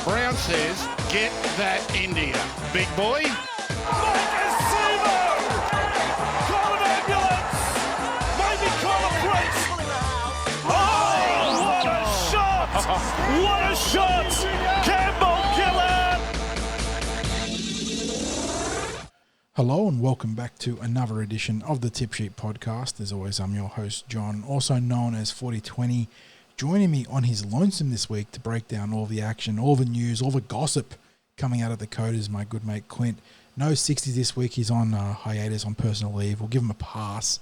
Brown says, get that India. Big boy. Maika Sivo! Call an ambulance! Maybe call a priest! Oh, what a shot! What a shot! Campbell killer! Hello and welcome back to another edition of the Tip Sheet Podcast. As always, I'm your host, John, also known as Forty20. Joining me on his lonesome this week to break down all the action, all the news, all the gossip coming out of the code is my good mate Clint. No 60s this week. He's on hiatus, on personal leave. We'll give him a pass.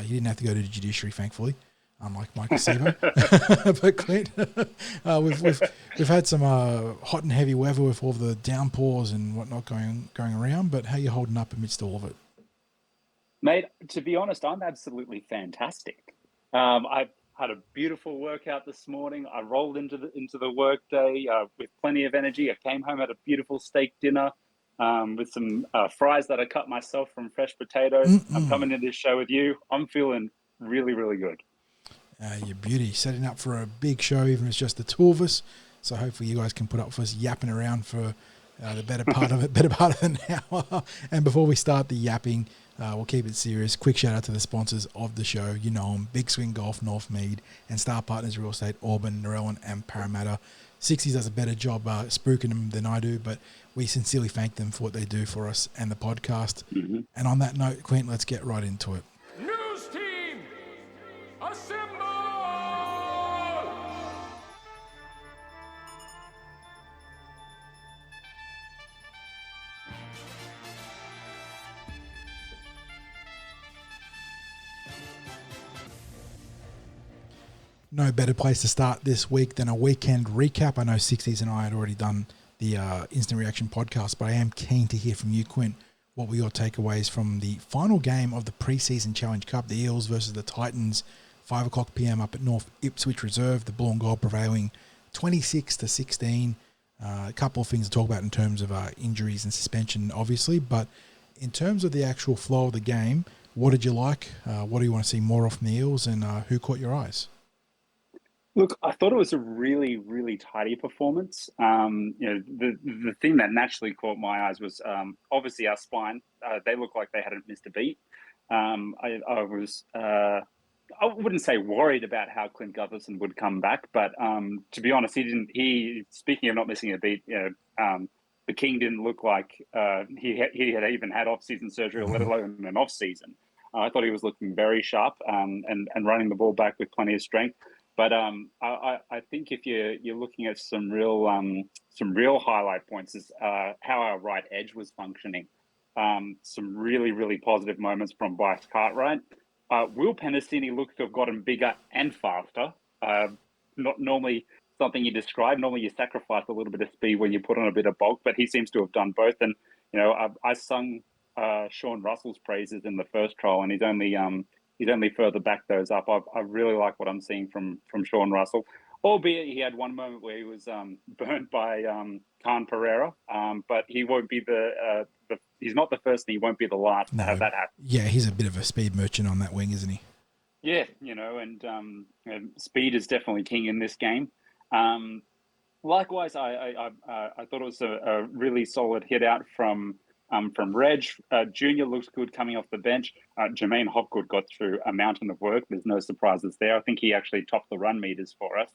He didn't have to go to the judiciary, thankfully, unlike Maika Sivo. But Clint, we've had some hot and heavy weather with all the downpours and whatnot going around. But how are you holding up amidst all of it? Mate, to be honest, I'm absolutely fantastic. I've had a beautiful workout this morning. I rolled into the work day with plenty of energy. I came home, had a beautiful steak dinner with some fries that I cut myself from fresh potatoes. I'm coming into this show with you. I'm feeling really, really good. Your beauty, setting up for a big show, even if it's just the two of us. So hopefully you guys can put up with us yapping around for the better part of an hour. And before we start the yapping, we'll keep it serious. Quick shout out to the sponsors of the show. You know them: Big Swing Golf, North Mead, and Star Partners Real Estate, Auburn, Narellan, and Parramatta. 60s does a better job spooking them than I do, but we sincerely thank them for what they do for us and the podcast. Mm-hmm. And on that note, Clint, let's get right into it. News team, assemble! No better place to start this week than a weekend recap. I know 60s and I had already done the Instant Reaction podcast, but I am keen to hear from you, Quint. What were your takeaways from the final game of the Preseason Challenge Cup, the Eels versus the Titans, 5 o'clock p.m. up at North Ipswich Reserve, the Wollongong prevailing 26-16. A couple of things to talk about in terms of injuries and suspension, obviously, but in terms of the actual flow of the game, what did you like? What do you want to see more of from the Eels, and who caught your eyes? Look, I thought it was a really, really tidy performance. The thing that naturally caught my eyes was obviously our spine. They looked like they hadn't missed a beat. I wouldn't say worried about how Clint Gutherson would come back, but to be honest, speaking of not missing a beat, the King didn't look like he had even had off-season surgery, let alone an off-season. I thought he was looking very sharp and running the ball back with plenty of strength. But I think if you're looking at some real highlight points is how our right edge was functioning. Some really, really positive moments from Bryce Cartwright. Will Penasini looked to have gotten bigger and faster. Not normally something you describe. Normally you sacrifice a little bit of speed when you put on a bit of bulk, but he seems to have done both. And I sung Sean Russell's praises in the first trial, and he's only further backed those up. I really like what I'm seeing from Sean Russell, albeit he had one moment where he was burnt by Khan Pereira, but he won't be he's not the first and he won't be the last to have that happen. Yeah, he's a bit of a speed merchant on that wing, isn't he? Yeah, and speed is definitely king in this game. Likewise, I thought it was a really solid hit out from Reg. Junior looks good coming off the bench. Jermaine Hopgood got through a mountain of work. There's no surprises there. I think he actually topped the run meters for us.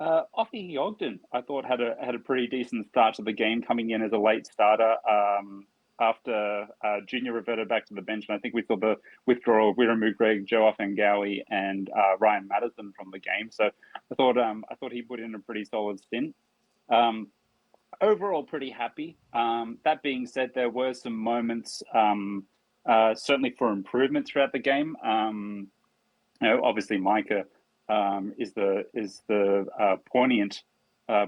Offie Ogden, I thought had a pretty decent start to the game, coming in as a late starter after Junior reverted back to the bench. And I think we saw the withdrawal of Wiramu Greg, Joe Offengawi, and Ryan Madison from the game. So I thought he put in a pretty solid stint. Overall, pretty happy. That being said, there were some moments, certainly for improvement throughout the game. Obviously, Maika is the poignant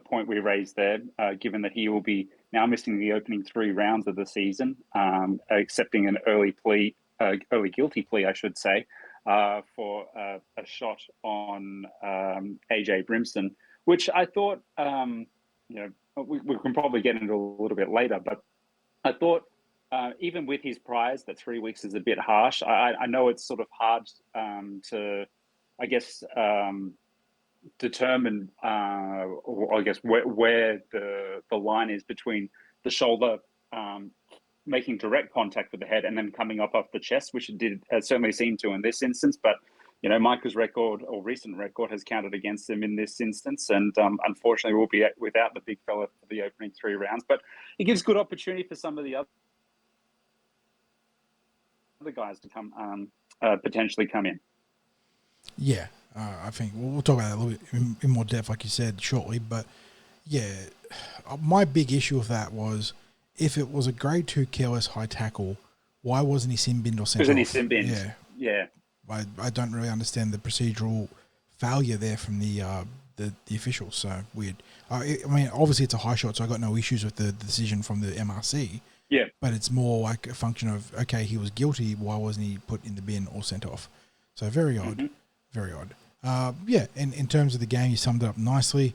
point we raised there, given that he will be now missing the opening 3 rounds of the season, accepting an early guilty plea, I should say, for a shot on AJ Brimson, which I thought, we can probably get into a little bit later, but I thought even with his priors, that 3 weeks is a bit harsh. I know it's sort of hard to I guess, determine, or I guess where the line is between the shoulder making direct contact with the head and then coming up off the chest, which it did certainly seem to in this instance. But Maika's record or recent record has counted against him in this instance, and unfortunately, we'll be without the big fella for the opening 3 rounds. But it gives good opportunity for some of the other guys to come potentially come in. Yeah, I think we'll talk about that a little bit in more depth, like you said, shortly. But yeah, my big issue with that was if it was a grade 2 careless high tackle, why wasn't he sin binned or sent off? Wasn't he sin binned? Yeah. I don't really understand the procedural failure there from the officials. So weird. I mean, obviously it's a high shot, so I got no issues with the decision from the MRC. Yeah. But it's more like a function of, okay, he was guilty. Why wasn't he put in the bin or sent off? So very odd. Mm-hmm. Very odd. Yeah, and in terms of the game, you summed it up nicely.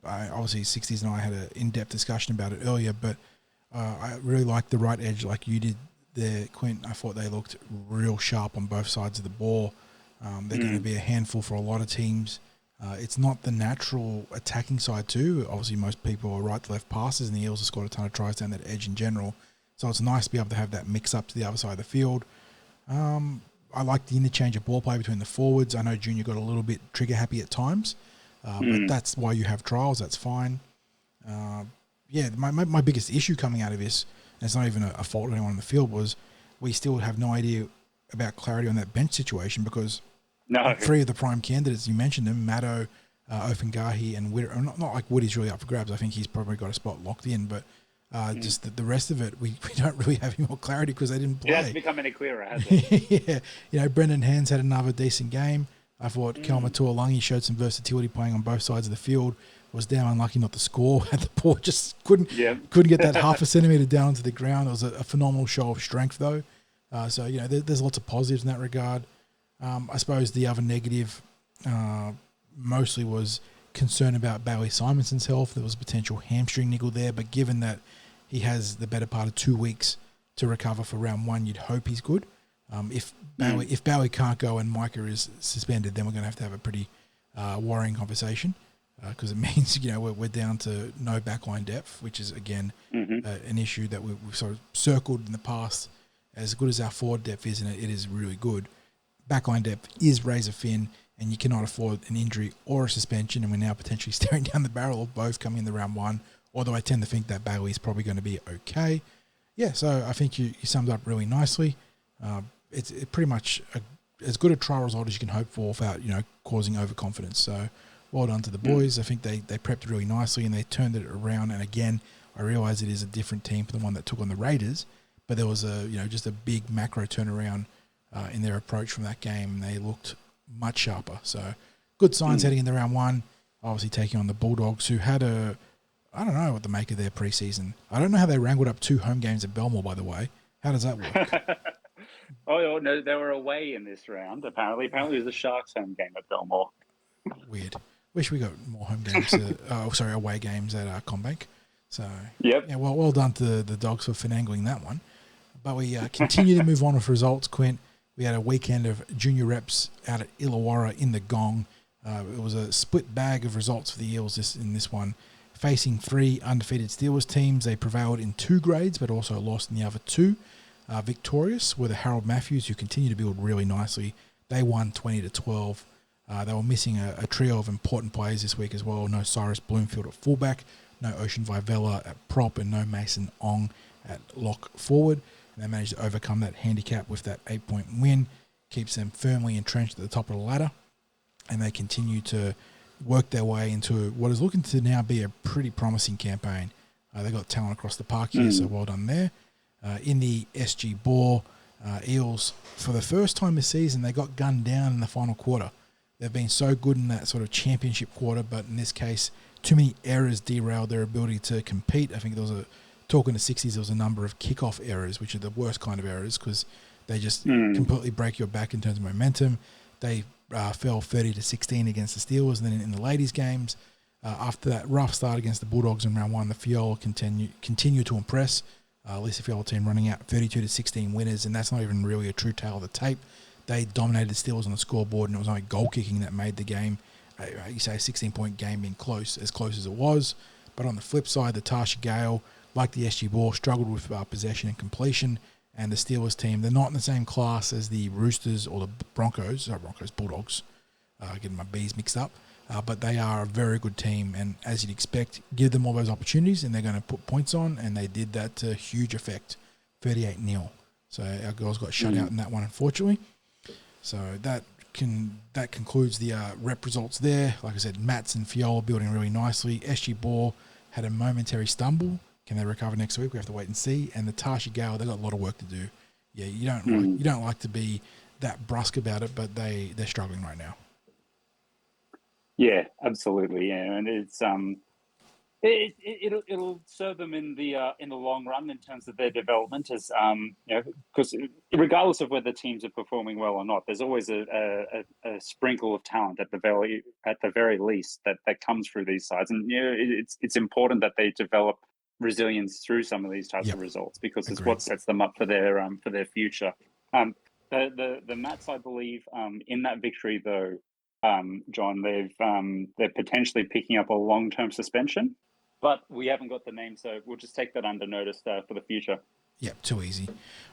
Obviously, 60s and I had an in-depth discussion about it earlier, but I really liked the right edge like you did there, Clint. I thought they looked real sharp on both sides of the ball. They're going to be a handful for a lot of teams. It's not the natural attacking side too. Obviously, most people are right-to-left passes, and the Eels have scored a ton of tries down that edge in general. So it's nice to be able to have that mix up to the other side of the field. I like the interchange of ball play between the forwards. I know Junior got a little bit trigger-happy at times, but that's why you have trials. That's fine. Yeah, my biggest issue coming out of this, and it's not even a fault of anyone on the field, was we still have no idea about clarity on that bench situation because 3 of the prime candidates, you mentioned them, Maddo, Ofungahi, and Witter. Not like Witty's really up for grabs. I think he's probably got a spot locked in, but just the rest of it, we don't really have any more clarity because they didn't play. It hasn't become any clearer, has it? Yeah. Brendan Hands had another decent game. I thought Kelma Tuolangi showed some versatility playing on both sides of the field. Was down unlucky not to score. Had the ball just couldn't get that half a centimetre down into the ground. It was a phenomenal show of strength, though. So, there's lots of positives in that regard. I suppose the other negative mostly was concern about Bailey Simonson's health. There was a potential hamstring niggle there, but given that he has the better part of 2 weeks to recover for round 1, you'd hope he's good. If Bailey can't go and Maika is suspended, then we're going to have a pretty worrying conversation because it means we're down to no backline depth, which is again an issue that we've sort of circled in the past. As good as our forward depth is, and it is really good. Backline depth is razor thin, and you cannot afford an injury or a suspension, and we're now potentially staring down the barrel of both coming in the round 1, although I tend to think that Bailey is probably going to be okay. Yeah, so I think you summed up really nicely. It's pretty much as good a trial result as you can hope for without, causing overconfidence. So well done to the boys. I think they prepped really nicely, and they turned it around. And again, I realise it is a different team from the one that took on the Raiders, but there was just a big macro turnaround in their approach from that game, and they looked much sharper. So good signs heading into round 1. Obviously taking on the Bulldogs, who had I don't know what to make of their preseason. I don't know how they wrangled up 2 home games at Belmore, by the way. How does that work? Oh no, they were away in this round. Apparently it was the Sharks' home game at Belmore. Weird. Wish we got more home games. Away games at Combank. So yeah, well done to the Dogs for finagling that one. But we continue to move on with results, Quint. We had a weekend of junior reps out at Illawarra in the Gong. It was a split bag of results for the Eels in this one. Facing 3 undefeated Steelers teams, they prevailed in 2 grades, but also lost in the other 2. Victorious were the Harold Matthews, who continue to build really nicely. They won 20-12. They were missing a trio of important players this week as well. No Cyrus Bloomfield at fullback, no Ocean Vivella at prop, and no Mason Ong at lock forward. And they managed to overcome that handicap with that 8-point win. Keeps them firmly entrenched at the top of the ladder. And they continue to work their way into what is looking to now be a pretty promising campaign. They got talent across the park here, so well done there. In the SG Ball, Eels, for the first time this season, they got gunned down in the final quarter. They've been so good in that sort of championship quarter, but in this case, too many errors derailed their ability to compete. I think there was talking to 60s, there was a number of kickoff errors, which are the worst kind of errors because they just completely break your back in terms of momentum. They fell 30-16 against the Steelers, and then in the ladies' games, after that rough start against the Bulldogs in round 1, the Fiaola continue to impress. Lisa Fiaola team running out 32-16 winners, and that's not even really a true tale of the tape. they dominated the Steelers on the scoreboard, and it was only goal kicking that made the game, you say a 16-point game being close as it was. But on the flip side, the Tarsha Gale, like the SG Ball, struggled with possession and completion, and the Steelers team, they're not in the same class as the Roosters or the Bulldogs, getting my B's mixed up, but they are a very good team, and as you'd expect, give them all those opportunities and they're going to put points on, and they did that to huge effect, 38-0. So our girls got shut out in that one, unfortunately. So that concludes the rep results there. Like I said, Mats and Fiaola building really nicely. SG Ball had a momentary stumble. Can they recover next week? We have to wait and see. And the Tarsha Gale, they've got a lot of work to do. Yeah, you don't like to be that brusque about it, but they're struggling right now. Yeah, absolutely. Yeah, and it's it'll serve them in the long run in terms of their development, as because regardless of whether teams are performing well or not, there's always a sprinkle of talent at the very least that comes through these sides, and it's important that they develop resilience through some of these types of results, because it's what sets them up for their future. The Mats, I believe, in that victory though, John, they're potentially picking up a long-term suspension, but we haven't got the name, so we'll just take that under notice for the future. Yep, too easy.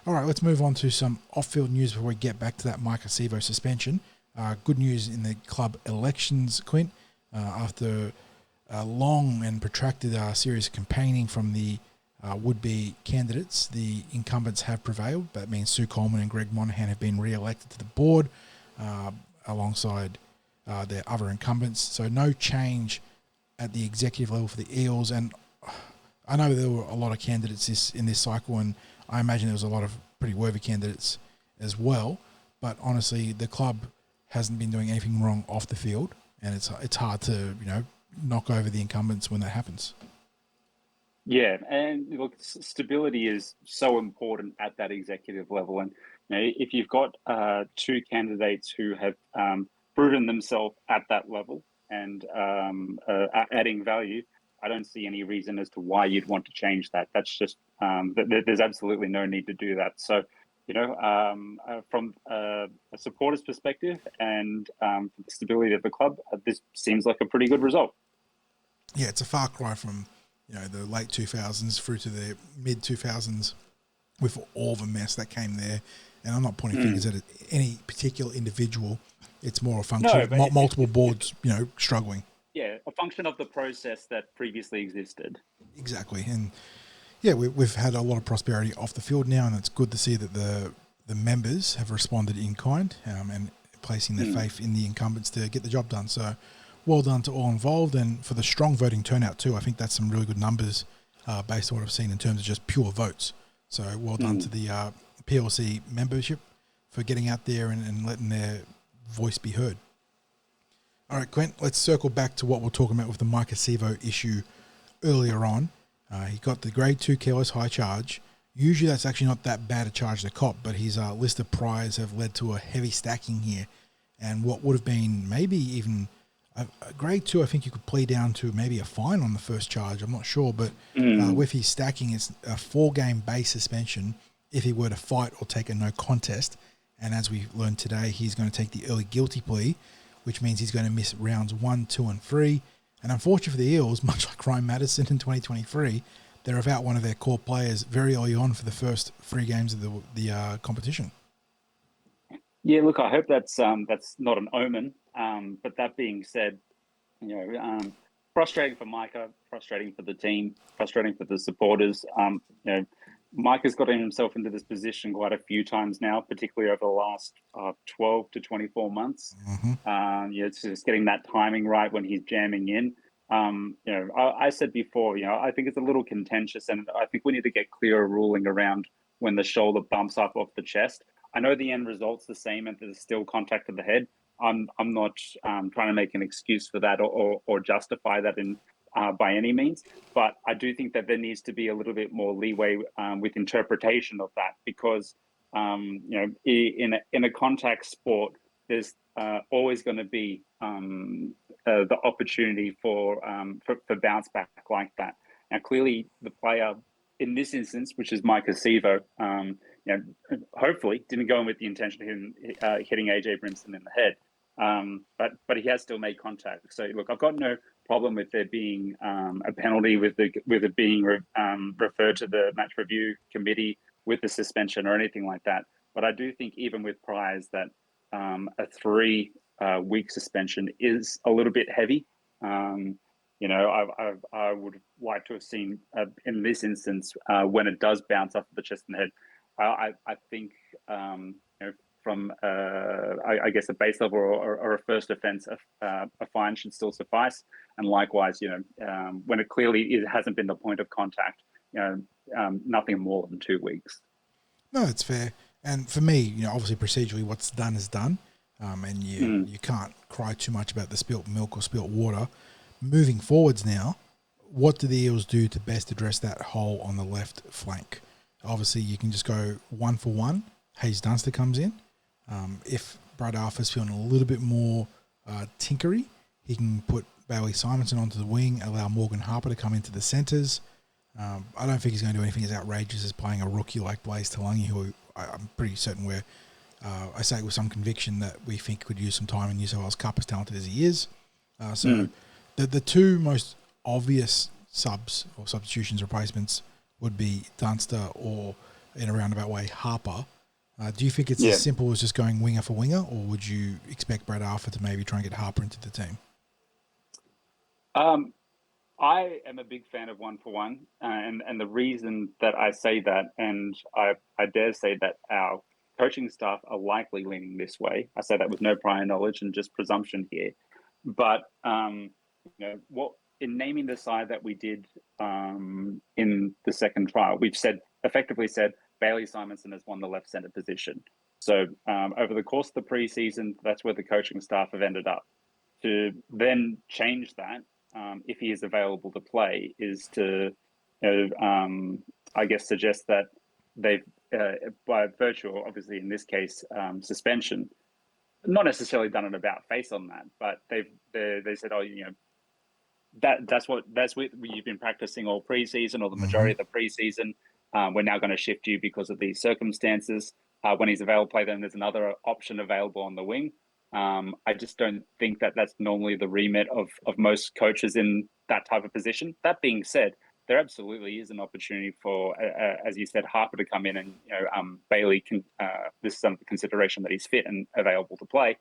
All right, let's move on to some off-field news before we get back to that Maika Sivo suspension. Good news in the club elections, Clint. After a long and protracted series of campaigning from the would-be candidates, the incumbents have prevailed. That means Sue Coleman and Greg Monahan have been re-elected to the board alongside their other incumbents. So no change at the executive level for the Eels. And I know there were a lot of candidates in this cycle, and I imagine there was a lot of pretty worthy candidates as well. But honestly, the club hasn't been doing anything wrong off the field, and it's hard to knock over the incumbents when that happens. Yeah, and look, stability is so important at that executive level, and if you've got two candidates who have proven themselves at that level and adding value, I don't see any reason as to why you'd want to change that. That's just there's absolutely no need to do that. So, from a supporter's perspective and the stability of the club, this seems like a pretty good result. Yeah, it's a far cry from the late 2000s through to the mid 2000s with all the mess that came there. And I'm not pointing fingers at any particular individual. It's more a function of multiple boards, struggling. Yeah, a function of the process that previously existed. Exactly. And yeah, we've had a lot of prosperity off the field now, and it's good to see that the members have responded in kind and placing their faith in the incumbents to get the job done. So well done to all involved, and for the strong voting turnout too. I think that's some really good numbers based on what I've seen in terms of just pure votes. So well done to the PLC membership for getting out there and letting their voice be heard. All right, Quint, let's circle back to what we're talking about with the Maika Sivo issue earlier on. He got the grade 2 careless high charge. Usually that's actually not that bad a charge to cop, but his list of priors have led to a heavy stacking here. And what would have been maybe even a grade 2, I think you could play down to maybe a fine on the first charge. I'm not sure, but with his stacking, it's a 4-game base suspension if he were to fight or take a no contest. And as we learned today, he's going to take the early guilty plea, which means he's going to miss rounds 1, 2, and 3. And unfortunately for the Eels, much like Ryan Madison in 2023, they're without one of their core players very early on for the first 3 games of the competition. Yeah, look, I hope that's not an omen. But that being said, frustrating for Maika, frustrating for the team, frustrating for the supporters. Maika's got himself into this position quite a few times now, particularly over the last 12 to 24 months. It's just getting that timing right when he's jamming in. I said before, I think it's a little contentious, and I think we need to get clearer ruling around when the shoulder bumps up off the chest. I know the end result's the same, and there's still contact to the head. I'm not trying to make an excuse for that or justify that by any means, but I do think that there needs to be a little bit more leeway with interpretation of that, because in a contact sport, there's always going to be the opportunity for bounce back like that. Now, clearly, the player in this instance, which is Maika Sivo, hopefully didn't go in with the intention of him hitting AJ Brimson in the head. But he has still made contact. So look, I've got no problem with there being a penalty with it being referred to the match review committee with the suspension or anything like that. But I do think even with priors that a 3-week suspension is a little bit heavy. I would like to have seen in this instance when it does bounce off the chest and head. I think from I guess a base level or a first offence, a fine should still suffice. And likewise, when it clearly hasn't been the point of contact, nothing more than 2 weeks. No, it's fair. And for me, obviously procedurally, what's done is done, and you can't cry too much about the spilt milk or spilt water. Moving forwards now, what do the Eels do to best address that hole on the left flank? Obviously, you can just go 1 for 1. Hayes Dunster comes in. If Brad Arthur's feeling a little bit more tinkery, he can put Bailey Simonson onto the wing, allow Morgan Harper to come into the centres. I don't think he's going to do anything as outrageous as playing a rookie like Blaze Talangi, who I'm pretty certain I say it with some conviction that we think could use some time in New South Wales Cup, as talented as he is. The two most obvious subs or substitutions replacements would be Dunster or, in a roundabout way, Harper. Do you think it's as simple as just going winger for winger, or would you expect Brad Arthur to maybe try and get Harper into the team? I am a big fan of 1 for 1, and the reason that I say that, and I dare say that our coaching staff are likely leaning this way. I say that with no prior knowledge and just presumption here, but what in naming the side that we did in the second trial, we've effectively said Bailey Simonson has won the left centre position. So over the course of the preseason, that's where the coaching staff have ended up. To then change that, if he is available to play, is to, I guess, suggest that they've, by virtue, obviously in this case, suspension, not necessarily done an about face on that, but they said, that's what you've been practicing all preseason or the majority of the preseason. We're now going to shift you because of these circumstances. When he's available to play, then there's another option available on the wing. I just don't think that that's normally the remit of most coaches in that type of position. That being said, there absolutely is an opportunity for, as you said, Harper to come in and, Bailey can, this is some consideration that he's fit and available to play,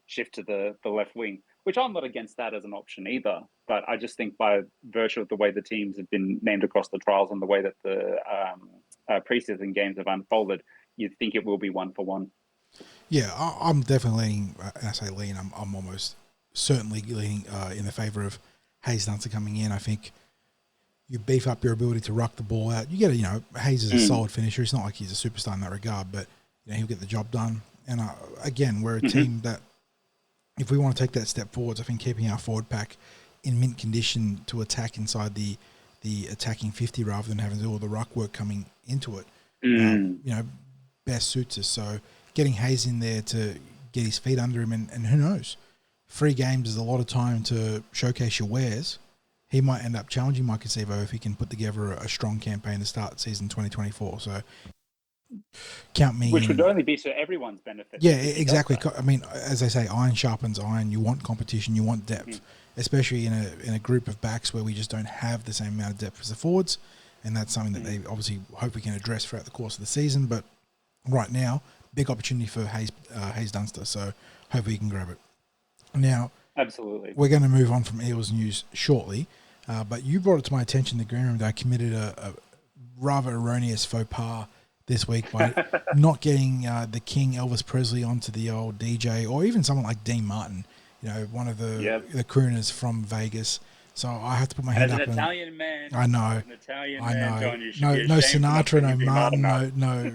shift to the left wing, which I'm not against that as an option either. But I just think by virtue of the way the teams have been named across the trials and the way that the preseason games have unfolded, you'd think it will be 1 for 1. Yeah, I'm definitely leaning, and I say lean, I'm almost certainly leaning in the favour of Hayes Dunster coming in. I think you beef up your ability to ruck the ball out. You get Hayes is a solid finisher. It's not like he's a superstar in that regard, but he'll get the job done. And again, we're a team that, if we want to take that step forwards, I think keeping our forward pack in mint condition to attack inside the attacking 50 rather than having to do all the ruck work coming into it, best suits us. So getting Hayes in there to get his feet under him, and who knows, 3 games is a lot of time to showcase your wares. He might end up challenging Maika Sivo if he can put together a strong campaign to start season 2024. So count me Which in. would only be to everyone's benefit. Yeah, exactly. I mean, as they say, iron sharpens iron. You want competition, you want depth, especially in a group of backs where we just don't have the same amount of depth as the forwards, and that's something that they obviously hope we can address throughout the course of the season. But right now, big opportunity for Hayes Dunster, so hopefully he can grab it. Now, absolutely, we're going to move on from Eels news shortly, but you brought it to my attention in the green room that I committed a rather erroneous faux pas this week by not getting the King Elvis Presley onto the old DJ, or even someone like Dean Martin, one of the crooners from Vegas. So I have to put my hand up. As an Italian man, I know. John, you should No be Sinatra, no Dean Martin, no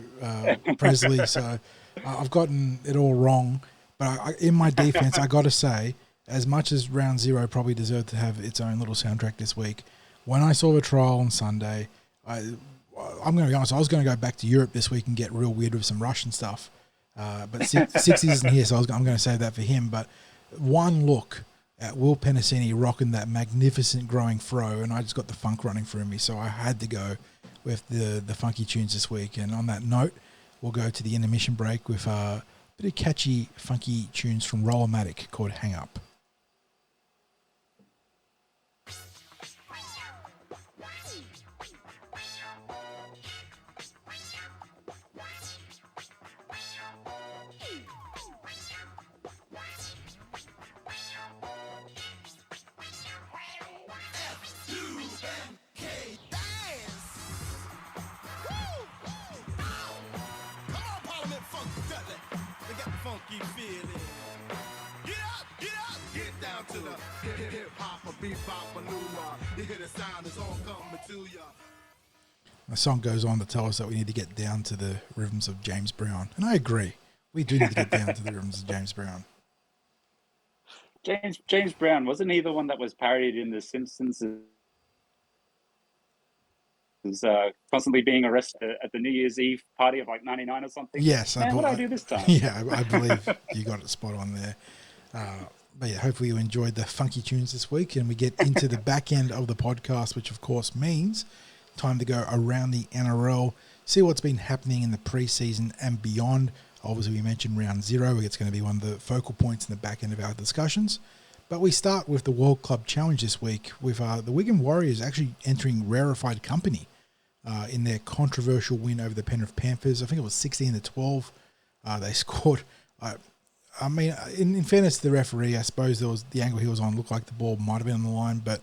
Presley. So I've gotten it all wrong. But in my defense, I got to say, as much as Round Zero probably deserved to have its own little soundtrack this week, when I saw the trial on Sunday, I'm going to be honest, I was going to go back to Europe this week and get real weird with some Russian stuff. But Six isn't here, so I'm going to save that for him. But one look at Will Penasini rocking that magnificent growing fro, and I just got the funk running through me, so I had to go with the funky tunes this week. And on that note, we'll go to the intermission break with a bit of catchy, funky tunes from Rollermatic called Hang Up. The song goes on to tell us that we need to get down to the rhythms of James Brown. And I agree. We do need to get down to the rhythms of James Brown. James Brown, wasn't he the one that was parodied in The Simpsons as constantly being arrested at the New Year's Eve party of like 99 or something? Yes. Man, what did I do this time? Yeah, I believe you got it spot on there. But yeah, hopefully you enjoyed the funky tunes this week, and we get into the back end of the podcast, which of course means time to go around the NRL, see what's been happening in the preseason and beyond. Obviously, we mentioned round 0. It's going to be one of the focal points in the back end of our discussions. But we start with the World Club Challenge this week with the Wigan Warriors actually entering rarefied company in their controversial win over the Penrith Panthers. I think it was 16-12. They scored. I mean, in fairness to the referee, I suppose there was the angle he was on looked like the ball might have been on the line, but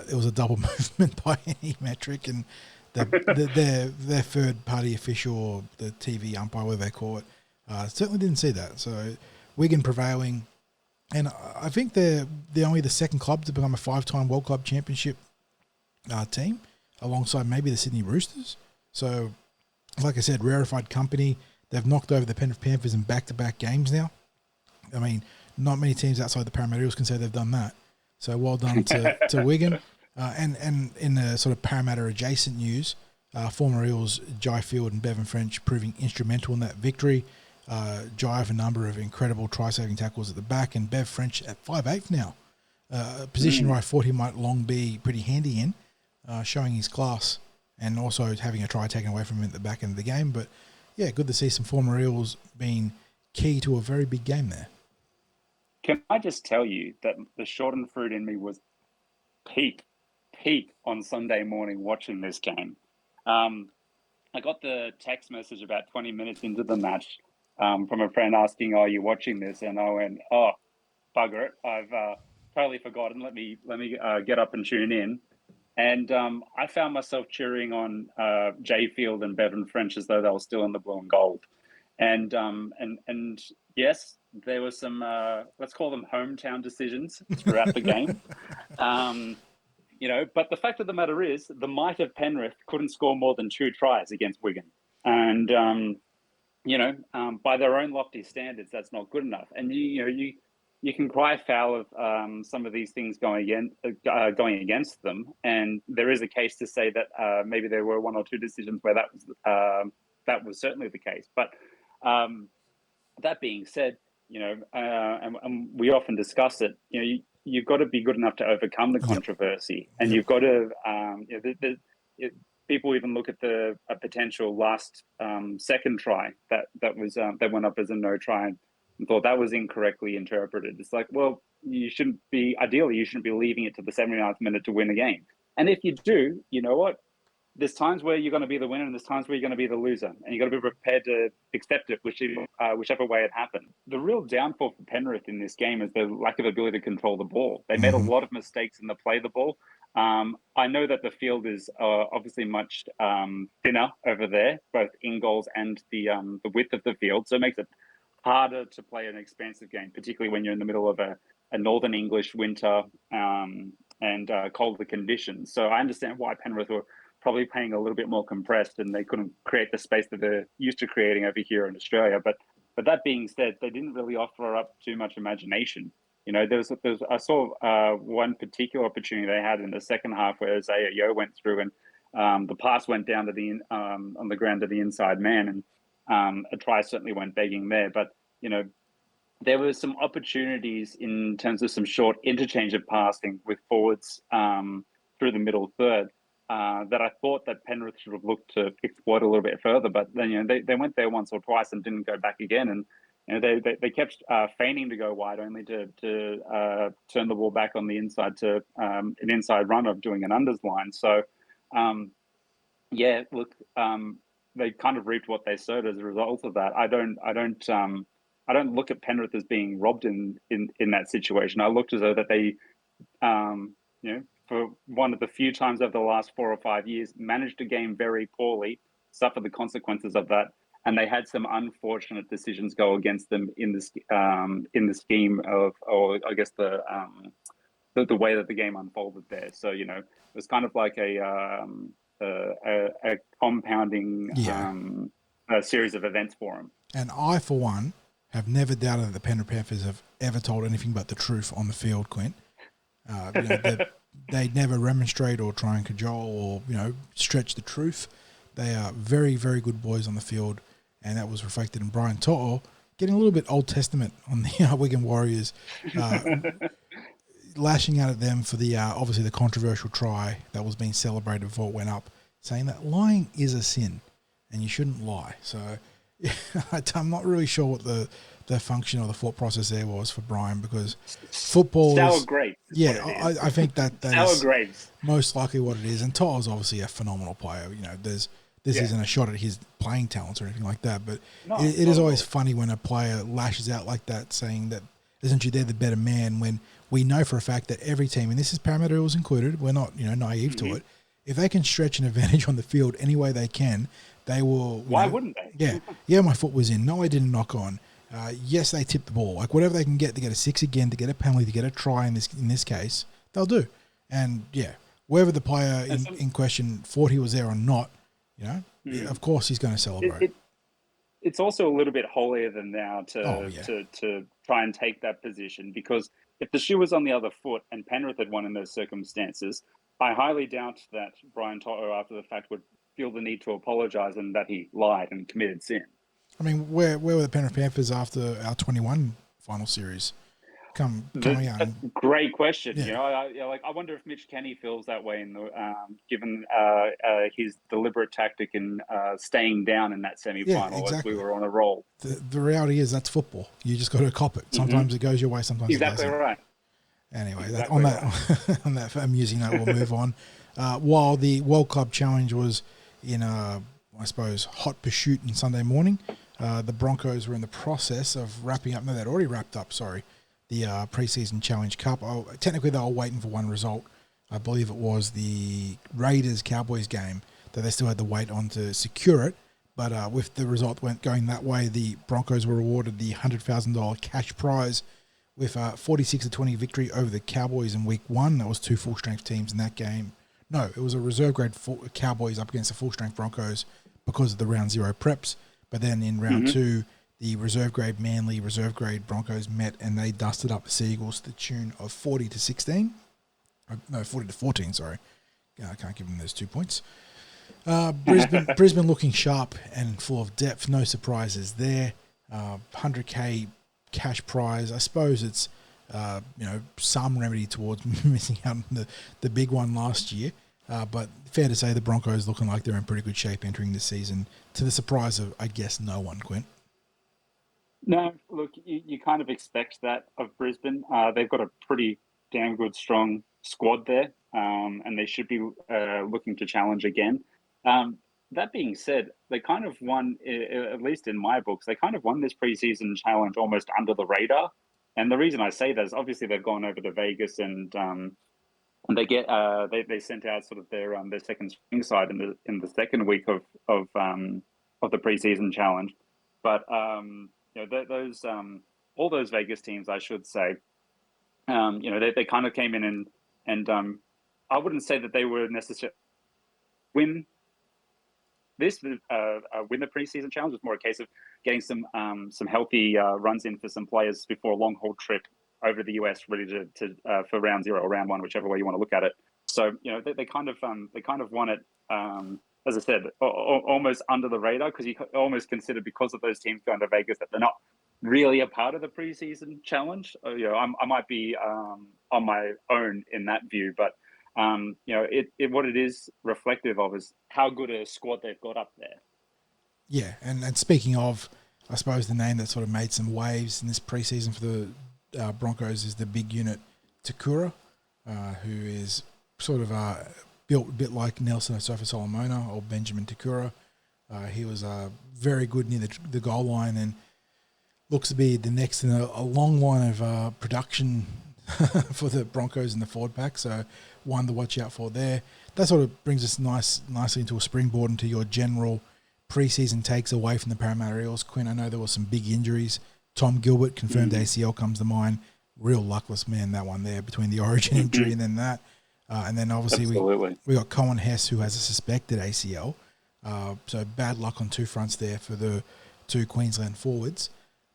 it was a double movement by any metric, and their third-party official, or the TV umpire, whatever they call it, certainly didn't see that. So Wigan prevailing, and I think they're only the second club to become a 5-time World Club Championship team, alongside maybe the Sydney Roosters. So, like I said, rarefied company. They've knocked over the Penrith Panthers in back-to-back games now. I mean, not many teams outside the Parramatta Eels can say they've done that. So well done to Wigan. And in the sort of Parramatta adjacent news, former Eels Jai Field and Bevan French proving instrumental in that victory. Jai have a number of incredible try-saving tackles at the back, and Bev French at 5'8" now. A position where I thought he might long be pretty handy in, showing his class, and also having a try taken away from him at the back end of the game. But yeah, good to see some former Eels being key to a very big game there. Can I just tell you that the shortened fruit in me was peak on Sunday morning watching this game. I got the text message about 20 minutes into the match from a friend asking, "Are you watching this?" And I went, "Oh, bugger it! I've totally forgotten. Let me get up and tune in." And I found myself cheering on Jay Field and Bevan French as though they were still in the blue and gold. And yes, there were some let's call them hometown decisions throughout the game. But the fact of the matter is, the might of Penrith couldn't score more than 2 tries against Wigan, and by their own lofty standards, that's not good enough. And you can cry foul of some of these things going against them, and there is a case to say that maybe there were 1 or 2 decisions where that was certainly the case. But that being said, and we often discuss it. You've got to be good enough to overcome the controversy, and you've got to. People even look at a potential last second try that went up as a no try and thought that was incorrectly interpreted. It's like, well, you shouldn't be leaving it to the 79th minute to win a game. And if you do, you know what? There's times where you're going to be the winner, and there's times where you're going to be the loser, and you've got to be prepared to accept it, whichever way it happened. The real downfall for Penrith in this game is the lack of ability to control the ball. They made a lot of mistakes in the play of the ball. I know that the field is obviously much thinner over there, both in goals and the width of the field, so it makes it harder to play an expansive game, particularly when you're in the middle of a Northern English winter and colder conditions. So I understand why Penrith were probably playing a little bit more compressed, and they couldn't create the space that they're used to creating over here in Australia. But that being said, they didn't really offer up too much imagination. I saw one particular opportunity they had in the second half where Isaiah Yeo went through, and the pass went down to on the ground to the inside man, and a try certainly went begging there. But there were some opportunities in terms of some short interchange of passing with forwards through the middle third that I thought that Penrith should have looked to exploit a little bit further. But then they went there once or twice and didn't go back again. And they kept feigning to go wide, only to turn the ball back on the inside to an inside run of doing an unders line. So they kind of reaped what they sowed as a result of that. I don't look at Penrith as being robbed in that situation. I looked as though that they for one of the few times over the last 4 or 5 years, managed a game very poorly, suffered the consequences of that, and they had some unfortunate decisions go against them in the scheme of, or I guess the way that the game unfolded there. So it was kind of like a compounding a series of events for them. And I, for one, have never doubted that the Penrith Panthers have ever told anything but the truth on the field, Clint. They never remonstrate or try and cajole or stretch the truth. They are very, very good boys on the field, and that was reflected in Brian To'o getting a little bit Old Testament on the Wigan Warriors, lashing out at them for the obviously the controversial try that was being celebrated before it went up, saying that lying is a sin and you shouldn't lie. So I'm not really sure what the function or the thought process there was for Brian, because football sour grapes. Yeah, I think that sour is grapes. most likely what it is. And To'o's obviously a phenomenal player. This isn't a shot at his playing talents or anything like that, but it is always funny when a player lashes out like that, saying that essentially they're the better man, when we know for a fact that every team, and this is Parramatta Eels included, we're not naive to it. If they can stretch an advantage on the field any way they can, they will. Why wouldn't they? Yeah, my foot was in. No, I didn't knock on. Yes, they tipped the ball. Like whatever they can get to get a 6 again, to get a penalty, to get a try in this case, they'll do. And whether the player in question thought he was there or not, of course he's going to celebrate. It's also a little bit holier than thou to try and take that position, because if the shoe was on the other foot and Penrith had won in those circumstances, I highly doubt that Brian To'o after the fact would feel the need to apologise and that he lied and committed sin. I mean, where were the Penrith Panthers after our 21 final series coming out? Great question. Yeah. I wonder if Mitch Kenny feels that way given his deliberate tactic in staying down in that semi-final as we were on a roll. The reality is that's football. You just got to cop it. Sometimes it goes your way, sometimes it doesn't. Exactly right. Anyway, on that amusing note, we'll move on. While the World Club Challenge was in I suppose, hot pursuit on Sunday morning, the Broncos were in the process of wrapping up. No, they'd already wrapped up, the Preseason Challenge Cup. Technically, they were waiting for one result. I believe it was the Raiders-Cowboys game that they still had to wait on to secure it. But with the result going that way, the Broncos were awarded the $100,000 cash prize with a 46-20 victory over the Cowboys in Week 1. That was 2 full-strength teams in that game. No, it was a reserve-grade Cowboys up against the full-strength Broncos because of the Round 0 preps. But then in Round 2, the reserve-grade Manly, reserve-grade Broncos met, and they dusted up the Seagulls to the tune of 40-16. No, 40-14, sorry. I can't give them those 2 points. Brisbane looking sharp and full of depth. No surprises there. $100K cash prize. I suppose it's some remedy towards missing out on the big one last year. But fair to say the Broncos looking like they're in pretty good shape entering this season, to the surprise of, I guess, no one, Quint. No, look, you kind of expect that of Brisbane. They've got a pretty damn good, strong squad there, and they should be looking to challenge again. That being said, they kind of won, at least in my books, they kind of won this preseason challenge almost under the radar. And the reason I say that is obviously they've gone over to Vegas and they get they sent out sort of their second string side in the second week of the preseason challenge. But those all those Vegas teams, I should say, they kind of came in and I wouldn't say that they were necessarily win the preseason challenge. Was more a case of getting some healthy runs in for some players before a long haul trip over the US, ready to for round 0 or round 1, whichever way you want to look at it. So they kind of won it, as I said, almost under the radar, because you almost consider, because of those teams going to Vegas, that they're not really a part of the preseason challenge. I might be on my own in that view, but What it is reflective of is how good a squad they've got up there. Yeah, and speaking of, I suppose the name that sort of made some waves in this preseason for the Broncos is the big unit Takura, who is sort of built a bit like Nelson Asofa Solomona or Benjamin Takura. He was very good near the goal line and looks to be the next in a long line of production for the Broncos in the forward pack. So one to watch out for there. That sort of brings us nicely into a springboard into your general preseason takes away from the Parramatta Eels. Quinn, I know there were some big injuries. Tom Gilbert, confirmed ACL, comes to mind. Real luckless man, that one there, between the origin injury and then that. And then obviously we got Cohen Hess, who has a suspected ACL. So bad luck on two fronts there for the two Queensland forwards.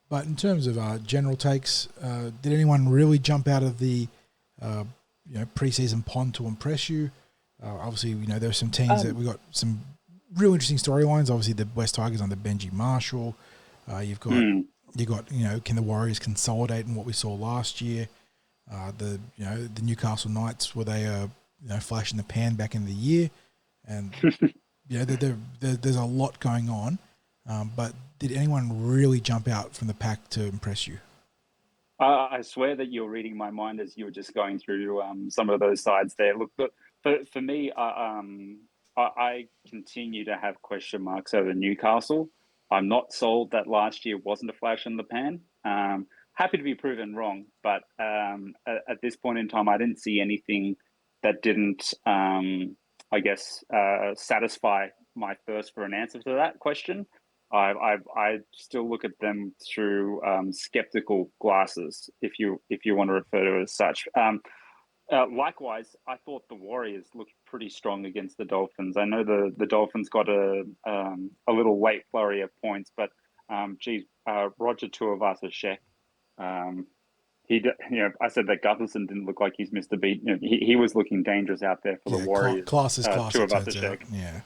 But in terms of general takes, did anyone really jump out of the preseason pond to impress you? Obviously, there are some teams that we got some real interesting storylines. Obviously, the West Tigers under Benji Marshall. You got can the Warriors consolidate in what we saw last year? The Newcastle Knights, were they flash in the pan back in the year? And there's a lot going on. But did anyone really jump out from the pack to impress you? I swear that you're reading my mind as you were just going through some of those sides there. Look, for me, I continue to have question marks over Newcastle. I'm not sold that last year wasn't a flash in the pan. Happy to be proven wrong, but at this point in time, I didn't see anything that didn't, satisfy my thirst for an answer to that question. I still look at them through skeptical glasses, if you want to refer to it as such. Likewise, I thought the Warriors looked pretty strong against the Dolphins. I know the Dolphins got a little late flurry of points, but Roger Tuivasa-Sheck, I said that Gutherson didn't look like he's missed a beat. He was looking dangerous out there for the Warriors. Class is class. Tuivasa-Sheck. Yeah.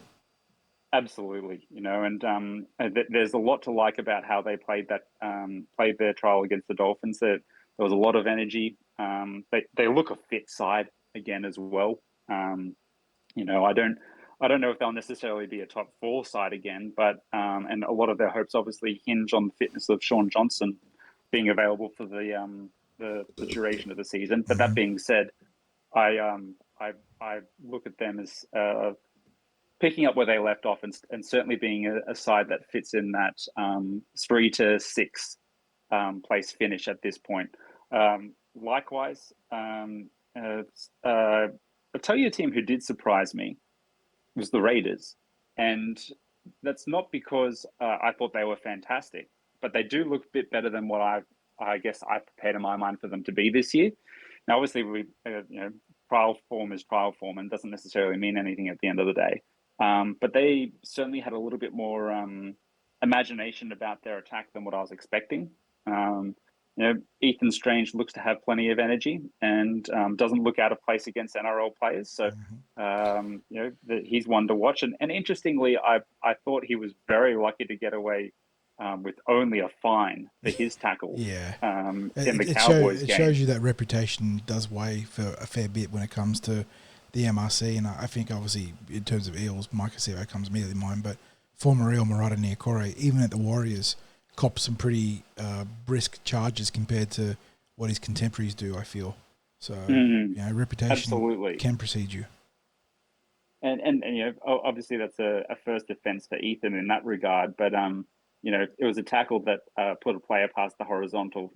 Absolutely, and there's a lot to like about how they played their trial against the Dolphins. There was a lot of energy. They look a fit side again as well. I don't know if they'll necessarily be a top 4 side again, but and a lot of their hopes obviously hinge on the fitness of Sean Johnson being available for the duration of the season. But that being said, I look at them as picking up where they left off and certainly being a side that fits in that 3 to 6 place finish at this point. Likewise, I'll tell you a team who did surprise me was the Raiders. And that's not because I thought they were fantastic, but they do look a bit better than what I guess I prepared in my mind for them to be this year. Now, obviously, trial form is trial form and doesn't necessarily mean anything at the end of the day. But they certainly had a little bit more imagination about their attack than what I was expecting. Ethan Strange looks to have plenty of energy and doesn't look out of place against NRL players. So, he's one to watch. And interestingly, I thought he was very lucky to get away with only a fine for his tackle. In the Cowboys game. It shows you that reputation does weigh for a fair bit when it comes to the MRC. And I think, obviously, in terms of Eels, Maika Sivo comes immediately to mind. But former Eel Murata Niokore, even at the Warriors, copped some pretty brisk charges compared to what his contemporaries do, I feel. So, reputation Absolutely can precede you. And obviously that's a first offence for Ethan in that regard. But, it was a tackle that put a player past the horizontal,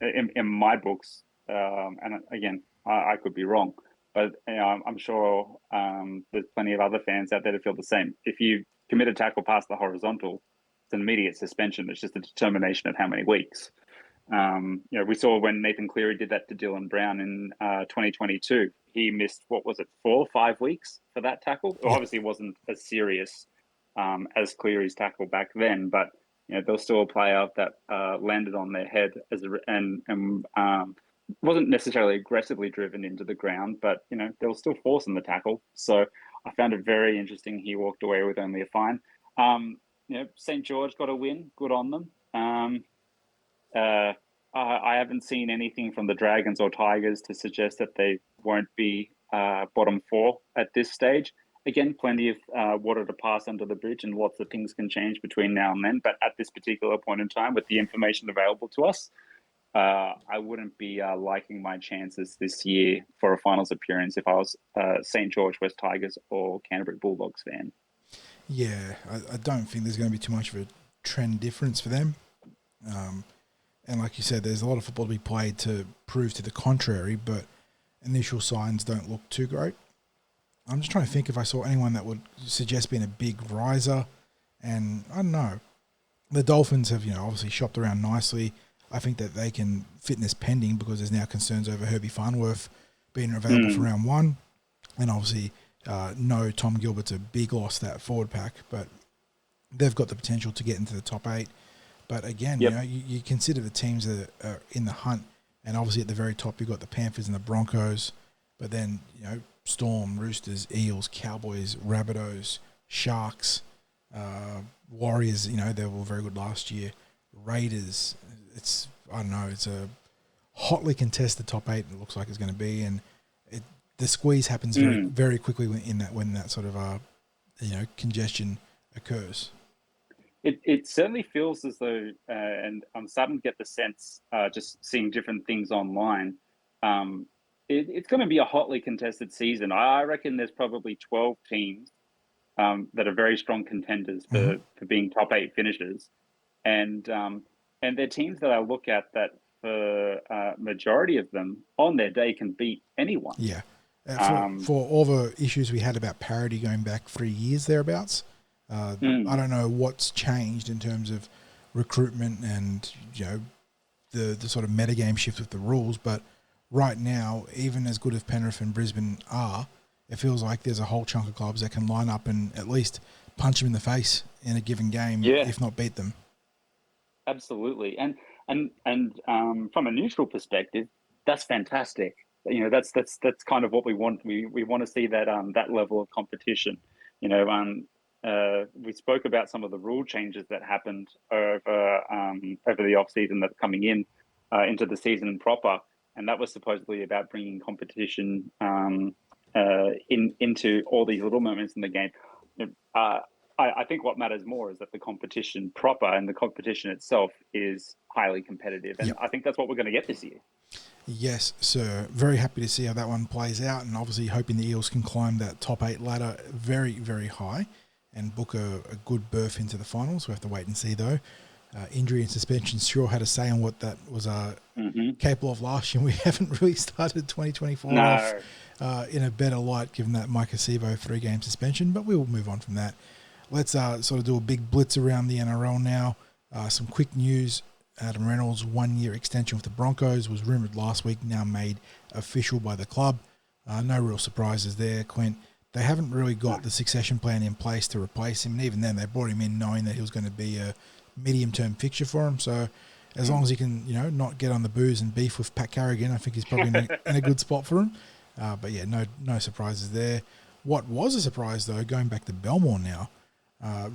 in my books. And again, I could be wrong. But I'm sure there's plenty of other fans out there to feel the same. If you commit a tackle past the horizontal, it's an immediate suspension. It's just a determination of how many weeks. We saw when Nathan Cleary did that to Dylan Brown in 2022. He missed, 4 or 5 weeks for that tackle? It obviously wasn't as serious as Cleary's tackle back then, but there was still a player that landed on their head and wasn't necessarily aggressively driven into the ground, but there was still force in the tackle. So I found it very interesting. He walked away with only a fine. St. George got a win. Good on them. I haven't seen anything from the Dragons or Tigers to suggest that they won't be bottom four at this stage. Again, plenty of water to pass under the bridge, and lots of things can change between now and then. But at this particular point in time, with the information available to us, I wouldn't be liking my chances this year for a finals appearance if I was St. George West Tigers or Canterbury Bulldogs fan. Yeah, I don't think there's going to be too much of a trend difference for them. And like you said, there's a lot of football to be played to prove to the contrary, but initial signs don't look too great. I'm just trying to think if I saw anyone that would suggest being a big riser. And I don't know. The Dolphins have, obviously shopped around nicely. I think that they can, fitness pending, because there's now concerns over Herbie Farnworth being available for round one. And obviously, no, Tom Gilbert's a big loss, that forward pack, but they've got the potential to get into the top 8. But again, you consider the teams that are in the hunt, and obviously at the very top you've got the Panthers and the Broncos, but then, Storm, Roosters, Eels, Cowboys, Rabbitohs, Sharks, Warriors, they were very good last year. Raiders, it's a hotly contested top 8, it looks like it's going to be, and the squeeze happens very, very quickly when that sort of, congestion occurs. It certainly feels as though, and I'm starting to get the sense, just seeing different things online, it's going to be a hotly contested season. I reckon there's probably 12 teams that are very strong contenders for being top 8 finishers, and they're teams that I look at that for majority of them on their day can beat anyone. Yeah, for all the issues we had about parity going back 3 years thereabouts. I don't know what's changed in terms of recruitment and the sort of metagame shift with the rules, but right now, even as good as Penrith and Brisbane are, it feels like there's a whole chunk of clubs that can line up and at least punch them in the face in a given game, if not beat them. Absolutely, and from a neutral perspective, that's fantastic. That's kind of what we want. We want to see that that level of competition. We spoke about some of the rule changes that happened over the off season that's coming into the season proper, and that was supposedly about bringing competition into all these little moments in the game. I think what matters more is that the competition proper and the competition itself is highly competitive, and I think that's what we're going to get this year. Yes, sir. Very happy to see how that one plays out, and obviously hoping the Eels can climb that top 8 ladder very, very high and book a good berth into the finals. We have to wait and see, though. Injury and suspension sure had a say on what that was capable of last year. We haven't really started 2024 off in a better light, given that Maika Sivo 3-game suspension, but we will move on from that. Let's sort of do a big blitz around the NRL now. Some quick news. Adam Reynolds' 1-year extension with the Broncos was rumoured last week, now made official by the club. No real surprises there, Clint. They haven't really got the succession plan in place to replace him, and even then they brought him in knowing that he was going to be a medium-term fixture for him. So as long as he can, not get on the booze and beef with Pat Carrigan, I think he's probably in a good spot for him. But yeah, no surprises there. What was a surprise, though, going back to Belmore now,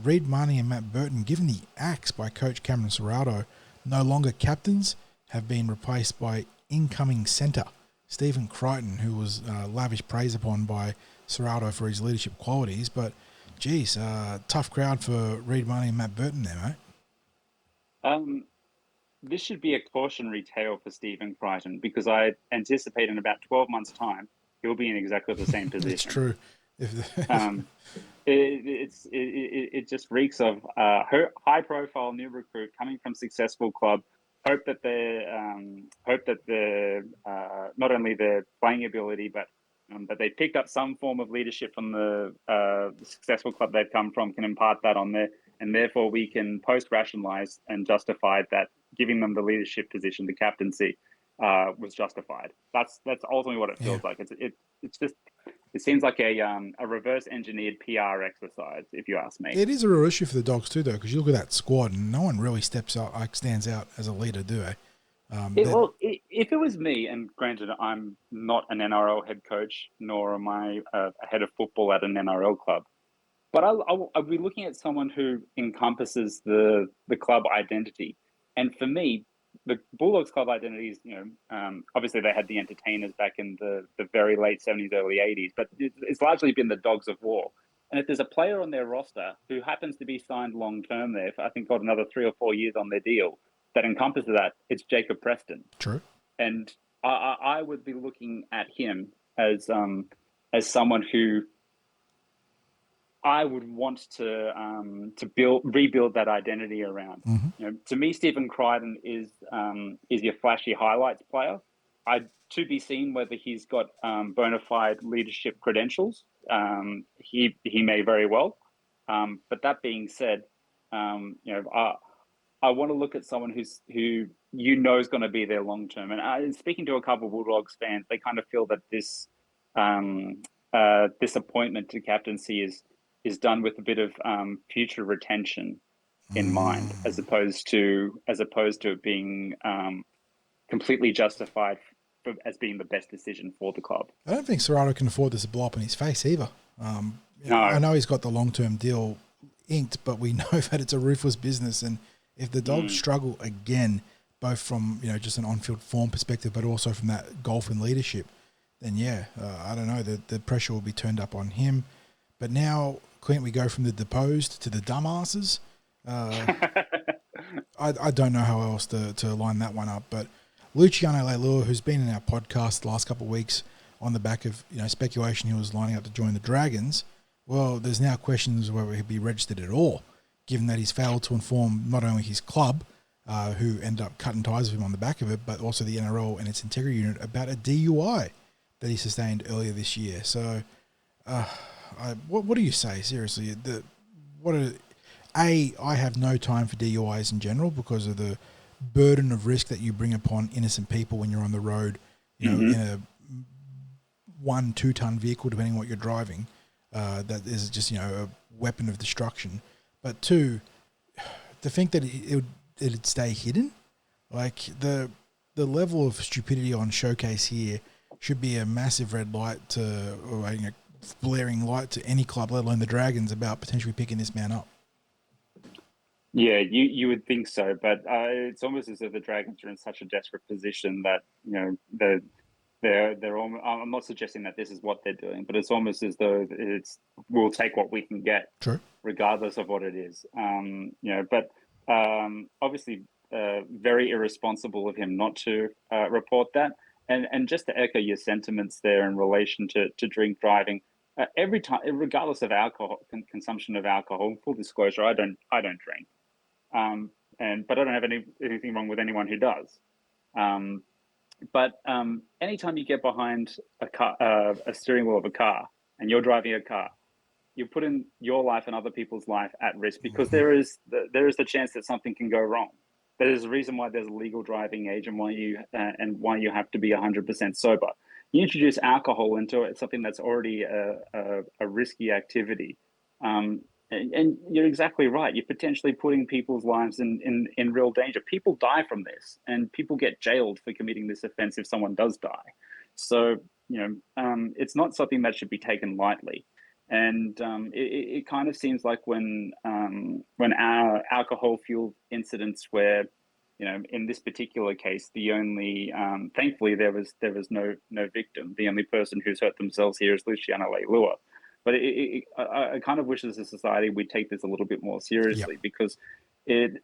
Reid Marnie and Matt Burton, given the axe by coach Cameron Serrato, no longer captains, have been replaced by incoming centre Stephen Crichton, who was lavish praise upon by Serrato for his leadership qualities. But, geez, tough crowd for Reid Marnie and Matt Burton there, mate. This should be a cautionary tale for Stephen Crichton, because I anticipate in about 12 months' time he'll be in exactly the same position. It's true. It just reeks of high-profile new recruit coming from successful club. Hope that they're not only their playing ability, but they picked up some form of leadership from the successful club they've come from, can impart that on there, and therefore we can post-rationalize and justify that giving them the leadership position, the captaincy, was justified. That's ultimately what it feels like. It seems like a reverse engineered PR exercise, if you ask me. It is a real issue for the Dogs too, though, because you look at that squad and no one really stands out as a leader, do they? If it was me, and granted, I'm not an NRL head coach, nor am I a head of football at an NRL club, but I'll be looking at someone who encompasses the club identity. And for me, the Bulldogs club identities, obviously they had the entertainers back in the very late 70s, early 80s, but it's largely been the dogs of war. And if there's a player on their roster who happens to be signed long term there, I think got another 3 or 4 years on their deal, that encompasses that, it's Jacob Preston. True. And I would be looking at him as someone who I would want to rebuild that identity around. To me, Stephen Crichton is your flashy highlights player. To be seen whether he's got bona fide leadership credentials. He may very well. But that being said, I want to look at someone who is going to be there long term. And speaking to a couple of Bulldogs fans, they kind of feel that this appointment to captaincy is done with a bit of future retention in mind, as opposed to it being completely justified as being the best decision for the club. I don't think Serrato can afford this to blow up in his face either. No. I know he's got the long-term deal inked, but we know that it's a ruthless business. And if the Dogs struggle again, both from just an on-field form perspective, but also from that golf and leadership, then I don't know, the pressure will be turned up on him. But now, Clint, we go from the deposed to the dumbasses. I don't know how else to line that one up, but Luciano Leilua, who's been in our podcast the last couple of weeks on the back of speculation he was lining up to join the Dragons, well, there's now questions whether he'd be registered at all, given that he's failed to inform not only his club, who ended up cutting ties with him on the back of it, but also the NRL and its integrity unit about a DUI that he sustained earlier this year. So, what do you say, seriously? I have no time for DUIs in general because of the burden of risk that you bring upon innocent people when you're on the road, in a 1-2 ton vehicle, depending on what you're driving. That is just a weapon of destruction. But two, to think that it'd stay hidden, like the level of stupidity on showcase here should be a massive red light or a blaring light to any club, let alone the Dragons, about potentially picking this man up. Yeah, you would think so, but it's almost as though the Dragons are in such a desperate position that they're almost, I'm not suggesting that this is what they're doing, but it's almost as though we'll take what we can get, True, regardless of what it is. But obviously very irresponsible of him not to report that. And just to echo your sentiments there in relation to drink driving, every time, regardless of alcohol consumption of alcohol, full disclosure, I don't drink. But I don't have anything wrong with anyone who does. But anytime you get behind a steering wheel of a car and you're driving a car, you're putting your life and other people's life at risk because there is the chance that something can go wrong. There's a reason why there's a legal driving age and why you have to be 100% sober. You introduce alcohol into it, something that's already a risky activity. And you're exactly right. You're potentially putting people's lives in real danger. People die from this, and people get jailed for committing this offense if someone does die. So, it's not something that should be taken lightly. And it kind of seems like when our alcohol-fueled incidents where, in this particular case, the only thankfully there was no victim. The only person who's hurt themselves here is Luciano Leilua. But I kind of wish as a society we'd take this a little bit more seriously because the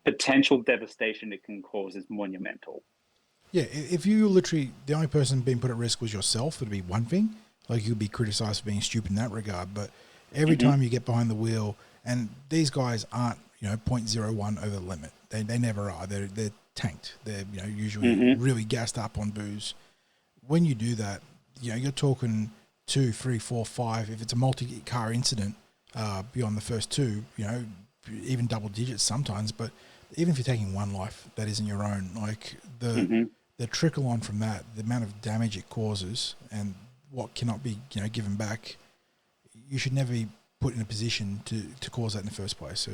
potential devastation it can cause is monumental. Yeah, if you literally, the only person being put at risk was yourself, it'd be one thing. Like, you'd be criticised for being stupid in that regard. But every time you get behind the wheel, and these guys aren't, 0.01 over the limit. They never are. They're tanked. They're, usually really gassed up on booze. When you do that, you're talking 2, 3, 4, 5. If it's a multi-car incident, beyond the first two, even double digits sometimes. But even if you're taking one life that isn't your own, like the trickle on from that, the amount of damage it causes, and what cannot be given back, you should never be put in a position to cause that in the first place. So,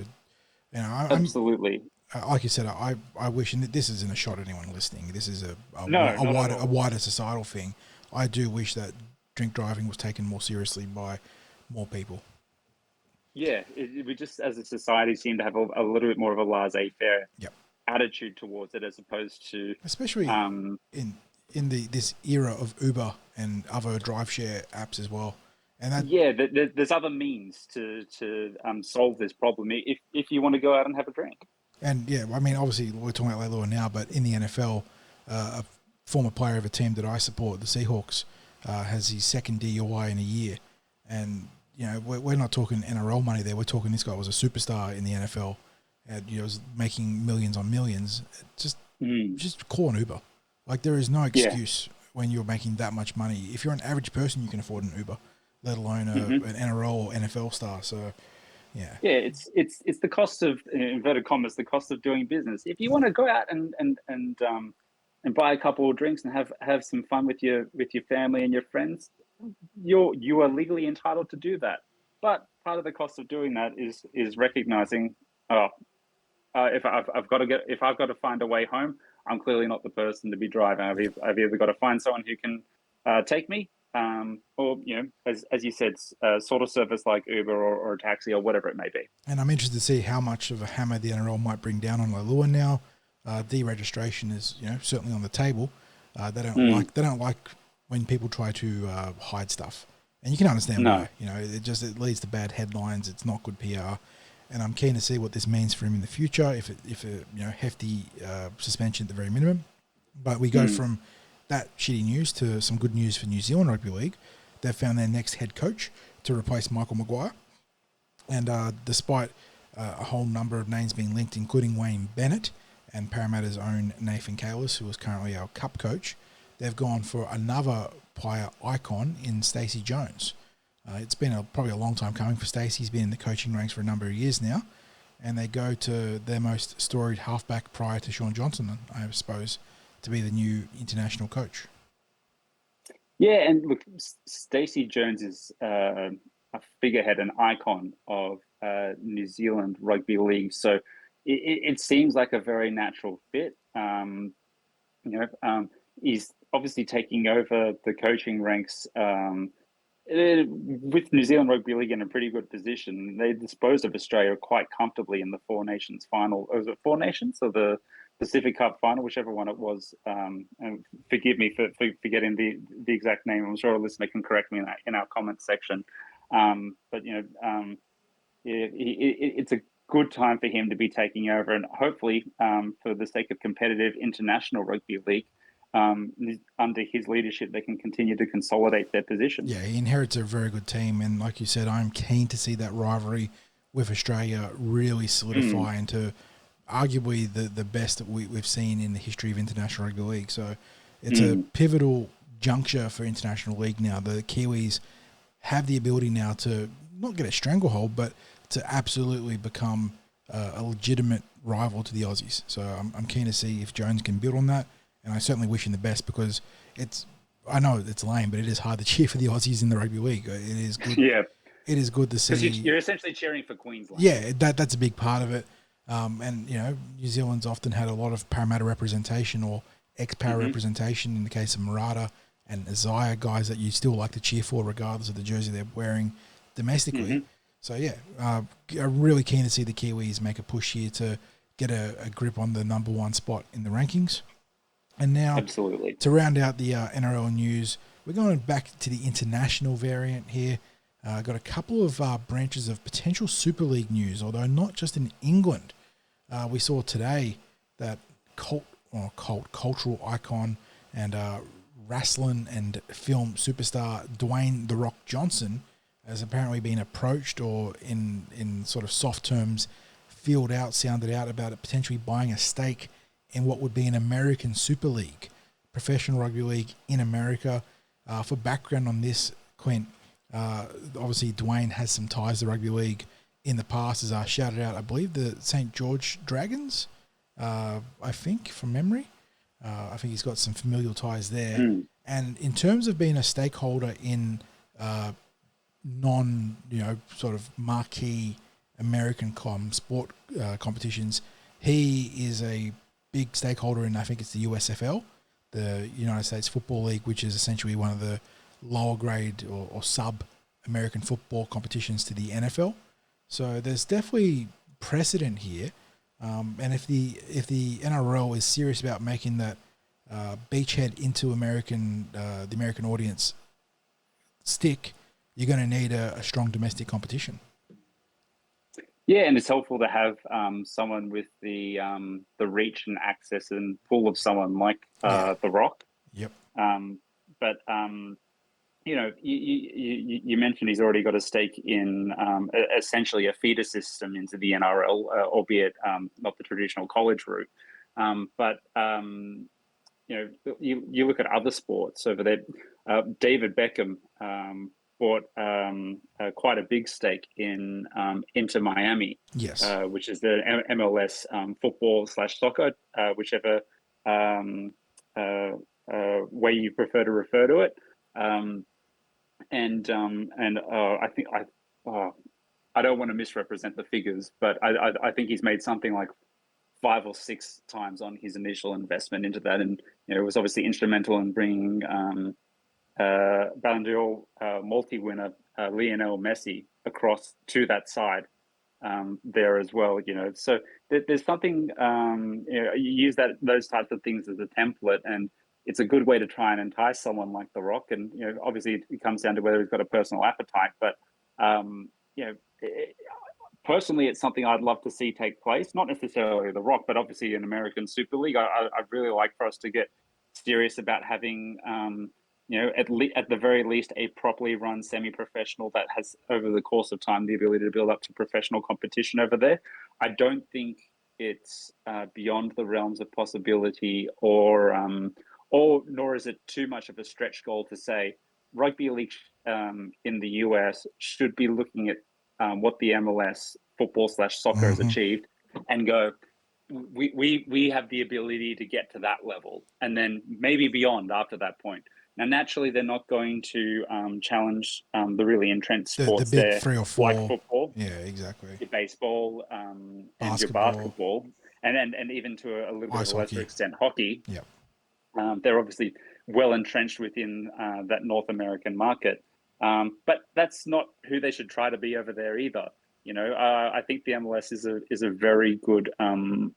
absolutely. Like you said, I wish, and this isn't a shot at anyone listening. This is a wider societal thing. I do wish that drink driving was taken more seriously by more people. Yeah, we just as a society seem to have a little bit more of a laissez-faire attitude towards it, as opposed to especially in this era of Uber and other drive share apps as well. And that there's other means to solve this problem if you want to go out and have a drink. And yeah, I mean, obviously we're talking about Leilua now, but in the NFL, a former player of a team that I support, the Seahawks, has his second DUI in a year. And, you know, we're not talking NRL money there. We're talking this guy was a superstar in the NFL and, you know, was making millions on millions. Just call an Uber. Like, there is no excuse when you're making that much money. If you're an average person, you can afford an Uber, let alone an NRL or NFL star. So, yeah. Yeah, it's the cost of, in inverted commas, the cost of doing business. If you want to go out and buy a couple of drinks and have some fun with your family and your friends, you are legally entitled to do that. But part of the cost of doing that is recognizing, if I've got to find a way home, I'm clearly not the person to be driving. I've either got to find someone who can take me, or, you know, as you said, sort of service like Uber or a taxi or whatever it may be. And I'm interested to see how much of a hammer the NRL might bring down on Leilua now. Deregistration is, you know, certainly on the table. They don't like when people try to hide stuff, and you can understand why. You know, it leads to bad headlines. It's not good PR, and I'm keen to see what this means for him in the future. If a you know, hefty suspension at the very minimum, but we go from that shitty news to some good news for New Zealand Rugby League. They've found their next head coach to replace Michael Maguire, and despite a whole number of names being linked, including Wayne Bennett and Parramatta's own Nathan Kalis, who is currently our cup coach, they've gone for another player icon in Stacey Jones. It's been probably a long time coming for Stacey. He's been in the coaching ranks for a number of years now, and they go to their most storied halfback prior to Sean Johnson, I suppose, to be the new international coach. Yeah, and look, Stacey Jones is a figurehead, an icon of New Zealand Rugby League. So it seems like a very natural fit. He's obviously taking over the coaching ranks with New Zealand Rugby League in a pretty good position. They disposed of Australia quite comfortably in the Four Nations final. Was it Four Nations or the Pacific Cup final, whichever one it was? And forgive me for forgetting the exact name. I'm sure a listener can correct me in our comments section. But you know, it's a good time for him to be taking over, and hopefully, for the sake of competitive international rugby league, under his leadership, they can continue to consolidate their position. Yeah, he inherits a very good team, and like you said, I'm keen to see that rivalry with Australia really solidify into arguably the best that we've seen in the history of international rugby league. So it's a pivotal juncture for international league now. The Kiwis have the ability now to not get a stranglehold, but to absolutely become a legitimate rival to the Aussies. So I'm keen to see if Jones can build on that, and I certainly wish him the best, because I know it's lame, but it is hard to cheer for the Aussies in the rugby league. It is good. Yeah, it is good to see. Because you're essentially cheering for Queensland. Yeah, that's a big part of it. And you know, New Zealand's often had a lot of Parramatta representation or ex-Parra representation in the case of Murata and Isaiah, guys that you still like to cheer for regardless of the jersey they're wearing domestically. So yeah, I'm really keen to see the Kiwis make a push here to get a grip on the number one spot in the rankings. And now, absolutely, to round out the NRL news, we're going back to the international variant here. Got a couple of branches of potential Super League news, although not just in England. We saw today that cultural icon and wrestling and film superstar Dwayne "The Rock" Johnson has apparently been approached, or in sort of soft terms, sounded out about it potentially buying a stake in what would be an American Super League, professional rugby league in America. For background on this, Clint, obviously Dwayne has some ties to rugby league in the past, as I shouted out, I believe the St. George Dragons, I think, from memory. I think he's got some familial ties there. And in terms of being a stakeholder in sort of marquee American sport competitions, he is a big stakeholder in, I think it's the USFL, the United States Football League, which is essentially one of the lower grade or sub-American football competitions to the NFL. So there's definitely precedent here. And if the NRL is serious about making that beachhead into the American audience stick, you're going to need a strong domestic competition. Yeah, and it's helpful to have someone with the reach and access and pull of someone like The Rock. Yep. But you mentioned he's already got a stake in essentially a feeder system into the NRL, albeit not the traditional college route. But you look at other sports over there. David Beckham bought quite a big stake in Inter Miami, Yes. which is the MLS football/soccer, whichever way you prefer to refer to it. I think I don't want to misrepresent the figures, but I think he's made something like 5 or 6 times on his initial investment into that, and it was obviously instrumental in bringing Ballon d'Or multi-winner Lionel Messi across to that side there as well. So there's something you use those types of things as a template, and it's a good way to try and entice someone like The Rock. And obviously it comes down to whether he's got a personal appetite, but personally, it's something I'd love to see take place. Not necessarily The Rock, but obviously an American Super League. I'd really like for us to get serious about having, at the very least, a properly run semi-professional that has, over the course of time, the ability to build up to professional competition over there. I don't think it's beyond the realms of possibility, or nor is it too much of a stretch goal to say rugby league in the US should be looking at what the MLS football/soccer has achieved, and go, we have the ability to get to that level, and then maybe beyond after that point. Now, naturally, they're not going to challenge the really entrenched sports the big there, 3 or 4, like football, yeah, exactly, your baseball, and your basketball, and even to a little bit of a lesser extent, hockey. Yeah. They're obviously well entrenched within that North American market. But that's not who they should try to be over there either. I think the MLS is a very good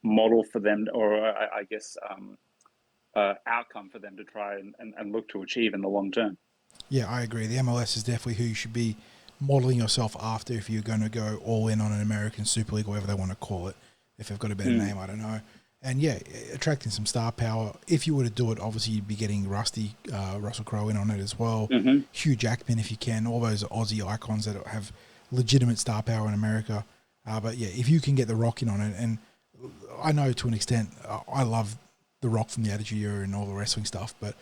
model for them, or I guess outcome for them to try and look to achieve in the long term. Yeah, I agree. The MLS is definitely who you should be modeling yourself after if you're going to go all in on an American Super League, or whatever they want to call it. If they've got a better name, I don't know. And yeah, attracting some star power. If you were to do it, obviously you'd be getting Russell Crowe in on it as well. Hugh Jackman, if you can, all those Aussie icons that have legitimate star power in America. But yeah, if you can get The Rock in on it, and I know to an extent, I love The Rock from the Attitude Era and all the wrestling stuff, but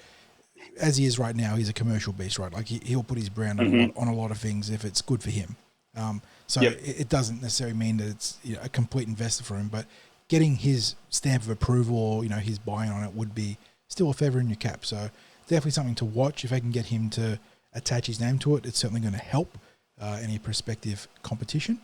as he is right now, he's a commercial beast, right? Like he'll put his brand on a lot of things if it's good for him. It doesn't necessarily mean that it's a complete investor for him, but getting his stamp of approval or his buy-in on it would be still a feather in your cap. So definitely something to watch. If I can get him to attach his name to it, it's certainly going to help any prospective competition.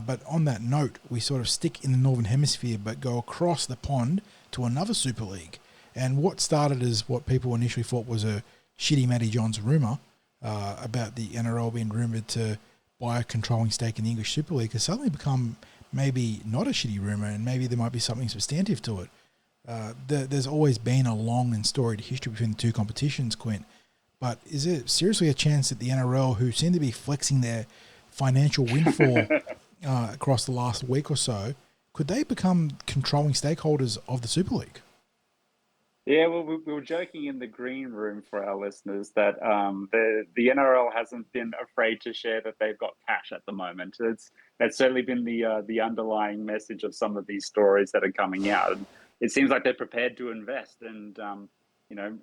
But on that note, we sort of stick in the Northern Hemisphere but go across the pond to another Super League. And what started as what people initially thought was a shitty Matty Johns rumour about the NRL being rumoured to buy a controlling stake in the English Super League has suddenly become maybe not a shitty rumour, and maybe there might be something substantive to it. There's always been a long and storied history between the two competitions, Quint. But is there seriously a chance that the NRL, who seem to be flexing their financial windfall across the last week or so, could they become controlling stakeholders of the Super League? Yeah, well, we were joking in the green room for our listeners that the NRL hasn't been afraid to share that they've got cash at the moment. That's certainly been the underlying message of some of these stories that are coming out. And it seems like they're prepared to invest. And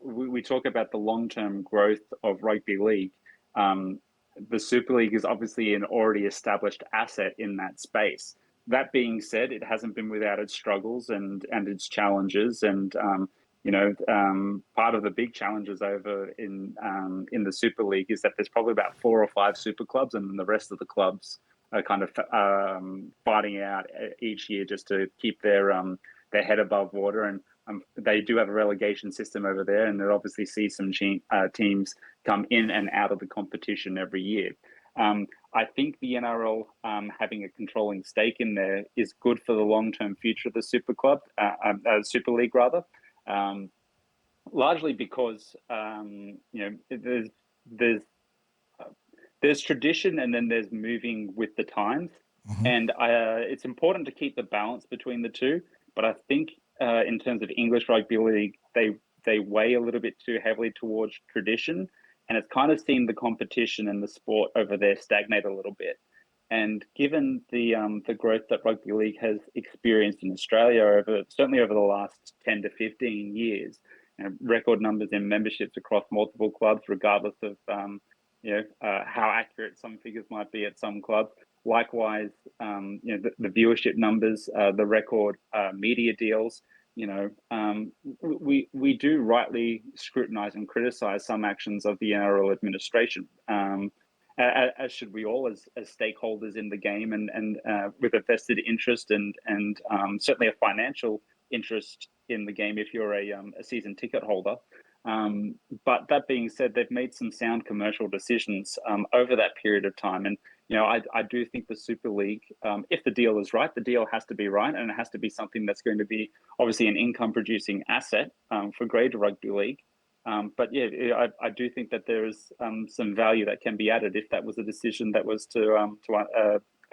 we talk about the long-term growth of rugby league. The Super League is obviously an already established asset in that space. That being said, it hasn't been without its struggles and its challenges, and part of the big challenges over in the Super League is that there's probably about 4 or 5 super clubs, and then the rest of the clubs are kind of fighting out each year just to keep their head above water. And they do have a relegation system over there, and they obviously see some teams come in and out of the competition every year. I think the NRL having a controlling stake in there is good for the long-term future of the Super League rather. Largely because there's tradition and then there's moving with the times, and it's important to keep the balance between the two. But I think in terms of English rugby league, they weigh a little bit too heavily towards tradition, and it's kind of seen the competition and the sport over there stagnate a little bit. And given the growth that rugby league has experienced in Australia certainly over the last 10 to 15 years, record numbers in memberships across multiple clubs, regardless of how accurate some figures might be at some clubs. Likewise, the viewership numbers, the record media deals. We do rightly scrutinise and criticise some actions of the NRL administration, as should we all as stakeholders in the game, and with a vested interest and certainly a financial interest in the game if you're a season ticket holder. But that being said, they've made some sound commercial decisions over that period of time. And, I do think the Super League, if the deal is right, the deal has to be right, and it has to be something that's going to be obviously an income-producing asset for Greater Rugby League. But yeah, I do think that there is some value that can be added if that was a decision that was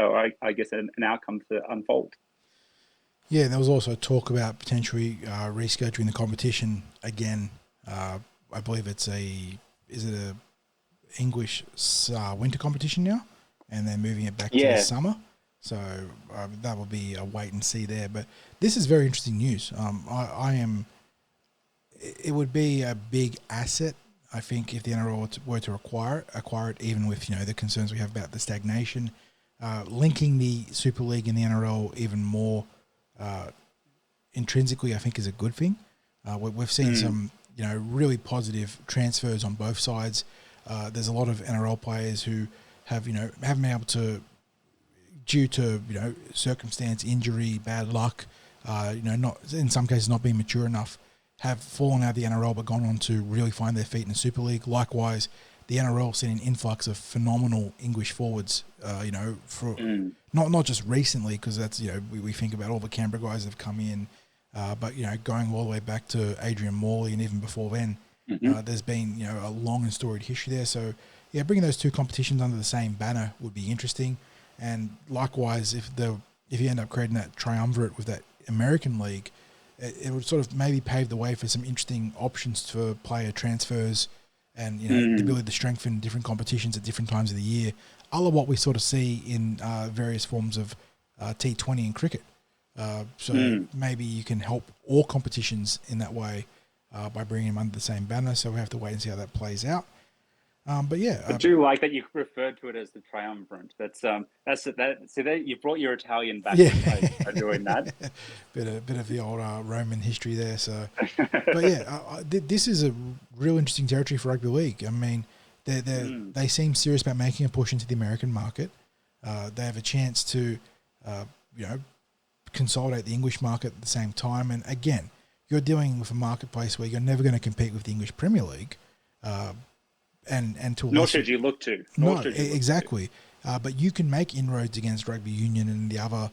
I guess, an outcome to unfold. Yeah, there was also talk about potentially rescheduling the competition again. I believe is it a English winter competition now, and they're moving it back to the summer. So that will be a wait and see there. But this is very interesting news. It would be a big asset, I think, if the NRL were to acquire it, even with the concerns we have about the stagnation. Linking the Super League and the NRL even more intrinsically, I think, is a good thing. We've seen some really positive transfers on both sides. There's a lot of NRL players who haven't been able to, due to circumstance, injury, bad luck, not in some cases not being mature enough, have fallen out of the NRL but gone on to really find their feet in the Super League. Likewise, the NRL seen an influx of phenomenal English forwards. For not just recently, because that's we think about all the Canberra guys that have come in, but going all the way back to Adrian Morley and even before then, there's been a long and storied history there. So yeah, bringing those two competitions under the same banner would be interesting. And likewise, if you end up creating that triumvirate with that American league, it would sort of maybe pave the way for some interesting options for player transfers and the ability to strengthen different competitions at different times of the year, a la what we sort of see in various forms of T20 in cricket. So maybe you can help all competitions in that way by bringing them under the same banner. So we have to wait and see how that plays out. But yeah, I do like that you referred to it as the triumvirate. You brought your Italian back by doing that. bit of the old Roman history there. So, but yeah, this is a real interesting territory for rugby league. I mean, they seem serious about making a push into the American market. They have a chance to, consolidate the English market at the same time. And again, you're dealing with a marketplace where you're never going to compete with the English Premier League. And to nor should you look to. Exactly. But you can make inroads against rugby union and the other,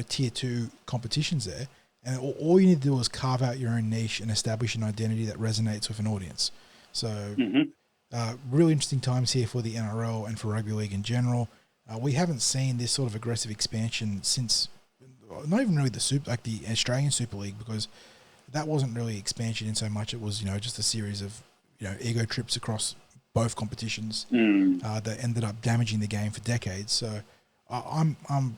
tier 2 competitions there. And all you need to do is carve out your own niche and establish an identity that resonates with an audience. So, really interesting times here for the NRL and for rugby league in general. We haven't seen this sort of aggressive expansion since, not even really the Australian Super League, because that wasn't really expansion in so much. It was, just a series of, ego trips across both competitions that ended up damaging the game for decades. So I'm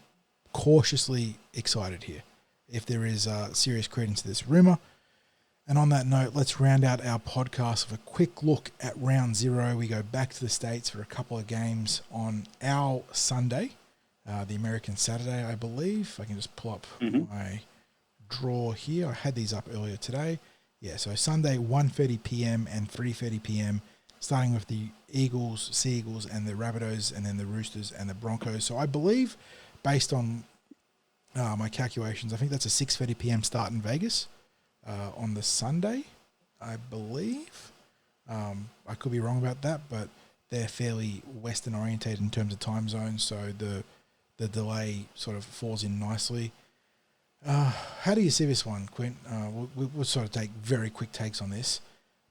cautiously excited here if there is serious credence to this rumour. And on that note, let's round out our podcast with a quick look at round 0. We go back to the States for a couple of games on our Sunday, the American Saturday, I believe. I can just pull up my draw here. I had these up earlier today. Yeah, so Sunday, 1:30 p.m. and 3:30 p.m., starting with the Eagles, Sea Eagles, and the Rabbitohs, and then the Roosters and the Broncos. So I believe, based on my calculations, I think that's a 6:30 p.m. start in Vegas on the Sunday, I believe. I could be wrong about that, but they're fairly Western orientated in terms of time zones, so the delay sort of falls in nicely. How do you see this one, Quint? We'll sort of take very quick takes on this.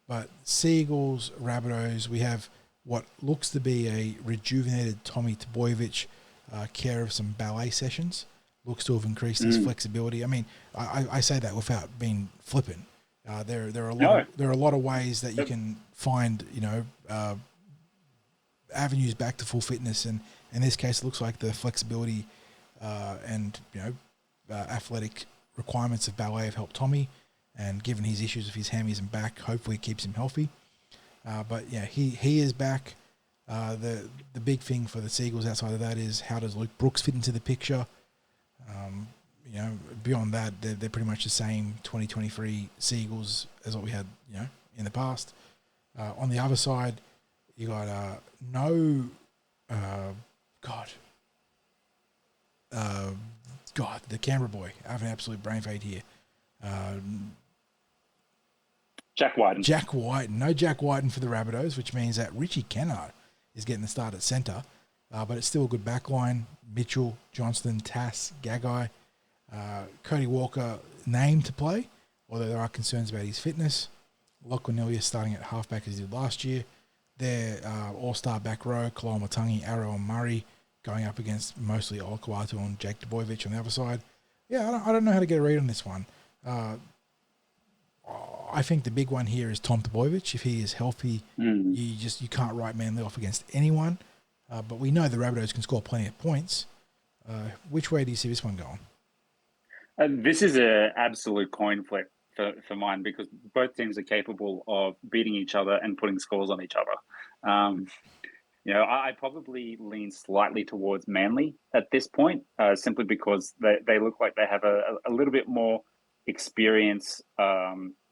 But Seagulls, Rabbitohs, we have what looks to be a rejuvenated Tommy Tebojevic, care of some ballet sessions. Looks to have increased his flexibility. I mean, I say that without being flippant. There are a lot of ways that you can find, avenues back to full fitness, and in this case, it looks like the flexibility and athletic requirements of ballet have helped Tommy, and given his issues with his hammies and back, hopefully it keeps him healthy. But yeah, he is back. The big thing for the Seagulls outside of that is how does Luke Brooks fit into the picture? Beyond that, they're pretty much the same 2023 Seagulls as what we had, in the past. On the other side, you got the Canberra boy. I have an absolute brain fade here. Jack Whiten. No Jack Whiten for the Rabbitohs, which means that Richie Kennard is getting the start at centre. But it's still a good back line. Mitchell, Johnston, Tass, Gagai, Cody Walker named to play, although there are concerns about his fitness. Lachlan Elliott starting at halfback as he did last year. Their all-star back row, Kalal Matangi, Arrow and Murray, going up against mostly Olakau'atu and Jake Tebojevic on the other side. Yeah, I don't know how to get a read on this one. I think the big one here is Tom Tebojevic. If he is healthy, you can't write Manly off against anyone. But we know the Rabbitohs can score plenty of points. Which way do you see this one going? This is an absolute coin flip for mine, because both teams are capable of beating each other and putting scores on each other. I probably lean slightly towards Manly at this point, simply because they look like they have a little bit more experience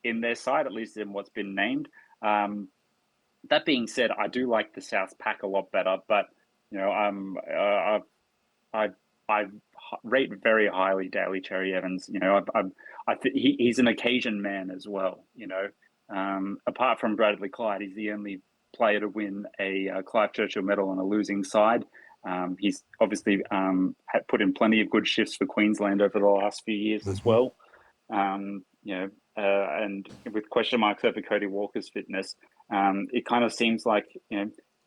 in their side, at least in what's been named. That being said, I do like the South pack a lot better, but I rate very highly Daly Cherry Evans. He's an occasion man as well. Apart from Bradley Clyde, he's the only player to win a Clive Churchill medal on a losing side. He's obviously had put in plenty of good shifts for Queensland over the last few years as well. And with question marks over Cody Walker's fitness, it kind of seems like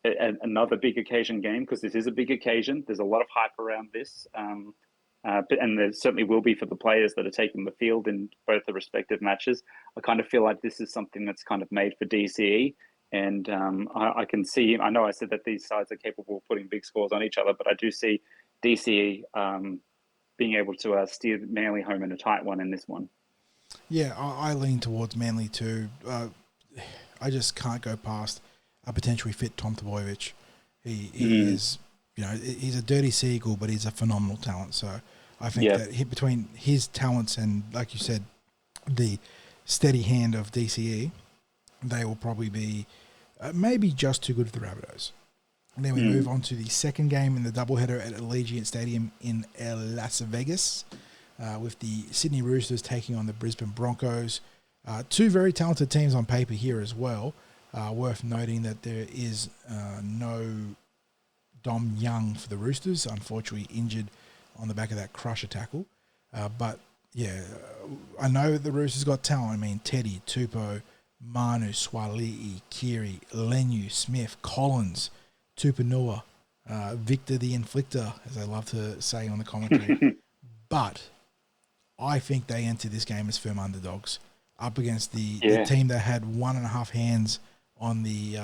another big occasion game, because this is a big occasion. There's a lot of hype around this, and there certainly will be for the players that are taking the field in both the respective matches. I kind of feel like this is something that's kind of made for DCE, and I can see. I know I said that these sides are capable of putting big scores on each other, but I do see DCE being able to steer Manly home in a tight one in this one. Yeah, I lean towards Manly too. I just can't go past a potentially fit Tom Tebojevic. He is, he's a dirty seagull, but he's a phenomenal talent. So I think that between his talents and, like you said, the steady hand of DCE, they will probably be maybe just too good for the Rabbitohs. And then we move on to the second game in the doubleheader at Allegiant Stadium in Las Vegas, with the Sydney Roosters taking on the Brisbane Broncos. Two very talented teams on paper here as well. Worth noting that there is no Dom Young for the Roosters, unfortunately injured on the back of that crusher tackle. But yeah, I know the Roosters got talent. I mean, Teddy, Tupou, Manu, Swali'i, Kiri, Lenu, Smith, Collins, Tupanua, Victor the Inflictor, as I love to say on the commentary. But I think they enter this game as firm underdogs up against the team that had 1.5 hands on the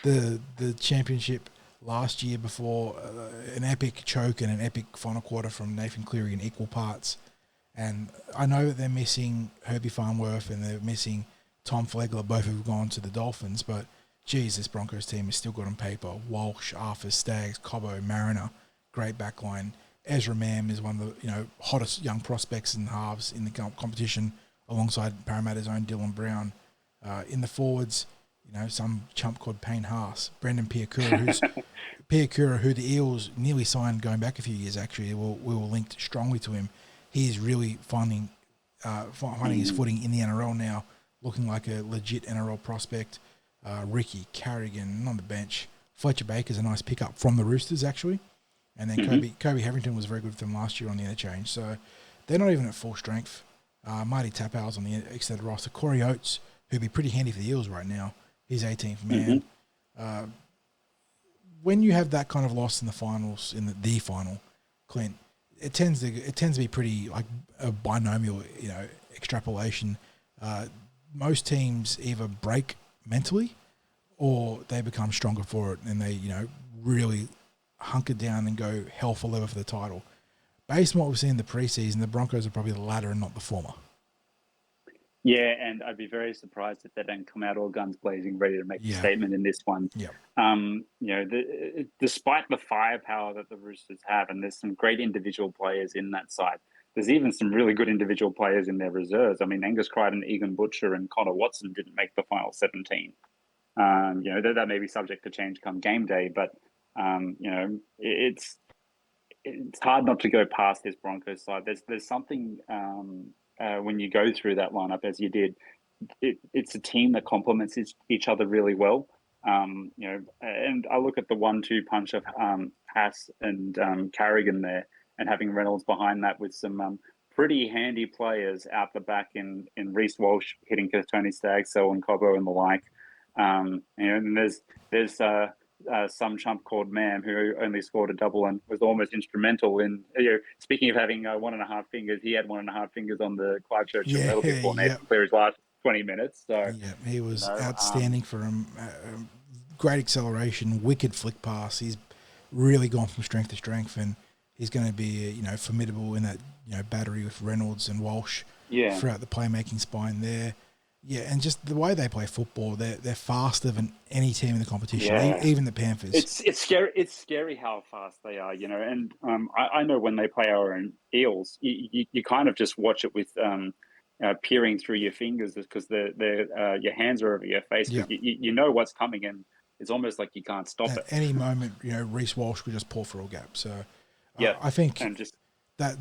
the championship last year before an epic choke and an epic final quarter from Nathan Cleary in equal parts. And I know that they're missing Herbie Farnworth and they're missing Tom Flegler, both who've gone to the Dolphins, but geez, this Broncos team is still good on paper. Walsh, Arthur, Staggs, Cobbo, Mariner, great backline. Ezra Mam is one of the hottest young prospects and halves in the competition, alongside Parramatta's own Dylan Brown. In the forwards, some chump called Payne Haas, Brendan Piakura, who the Eels nearly signed going back a few years. Actually, we were linked strongly to him. He is really finding his footing in the NRL now, looking like a legit NRL prospect. Ricky Carrigan on the bench. Fletcher Baker's a nice pickup from the Roosters, actually. And then Kobe Hetherington was very good for them last year on the interchange. So they're not even at full strength. Marty Tapau's on the extended roster. Corey Oates, who'd be pretty handy for the Eels right now, he's 18th man. When you have that kind of loss in the finals, in the final, Clint, it tends to be pretty like a binomial, extrapolation. Most teams either break mentally or they become stronger for it and they, really hunker down and go hell for leather for the title. Based on what we've seen in the preseason, the Broncos are probably the latter and not the former. Yeah, and I'd be very surprised if they don't come out all guns blazing, ready to make a statement in this one. Yeah. Despite the firepower that the Roosters have, and there's some great individual players in that side, there's even some really good individual players in their reserves. I mean, Angus Crichton, Egan Butcher, and Connor Watson didn't make the final 17. That may be subject to change come game day, but it's hard not to go past this Broncos side. There's something when you go through that lineup as you did. It's a team that complements each other really well. And I look at the 1-2 punch of Haas and Carrigan there, and having Reynolds behind that with some pretty handy players out the back in Reece Walsh hitting Tony Staggs, Selwyn Cobbo and the like. And there's some chump called Mam who only scored a double and was almost instrumental in, speaking of having 1.5 fingers, he had 1.5 fingers on the Clive Churchill medal before to clear his last 20 minutes. So he was outstanding for him. Great acceleration, wicked flick pass. He's really gone from strength to strength, and he's going to be formidable in that battery with Reynolds and Walsh throughout the playmaking spine there. Yeah, and just the way they play football, they're faster than any team in the competition, even the Panthers. It's scary. It's scary how fast they are, And I know when they play our own Eels, you kind of just watch it with peering through your fingers because your hands are over your face. Yeah. You know what's coming, and it's almost like you can't stop it. At any moment, Reece Walsh could just pull for all gaps. So I think that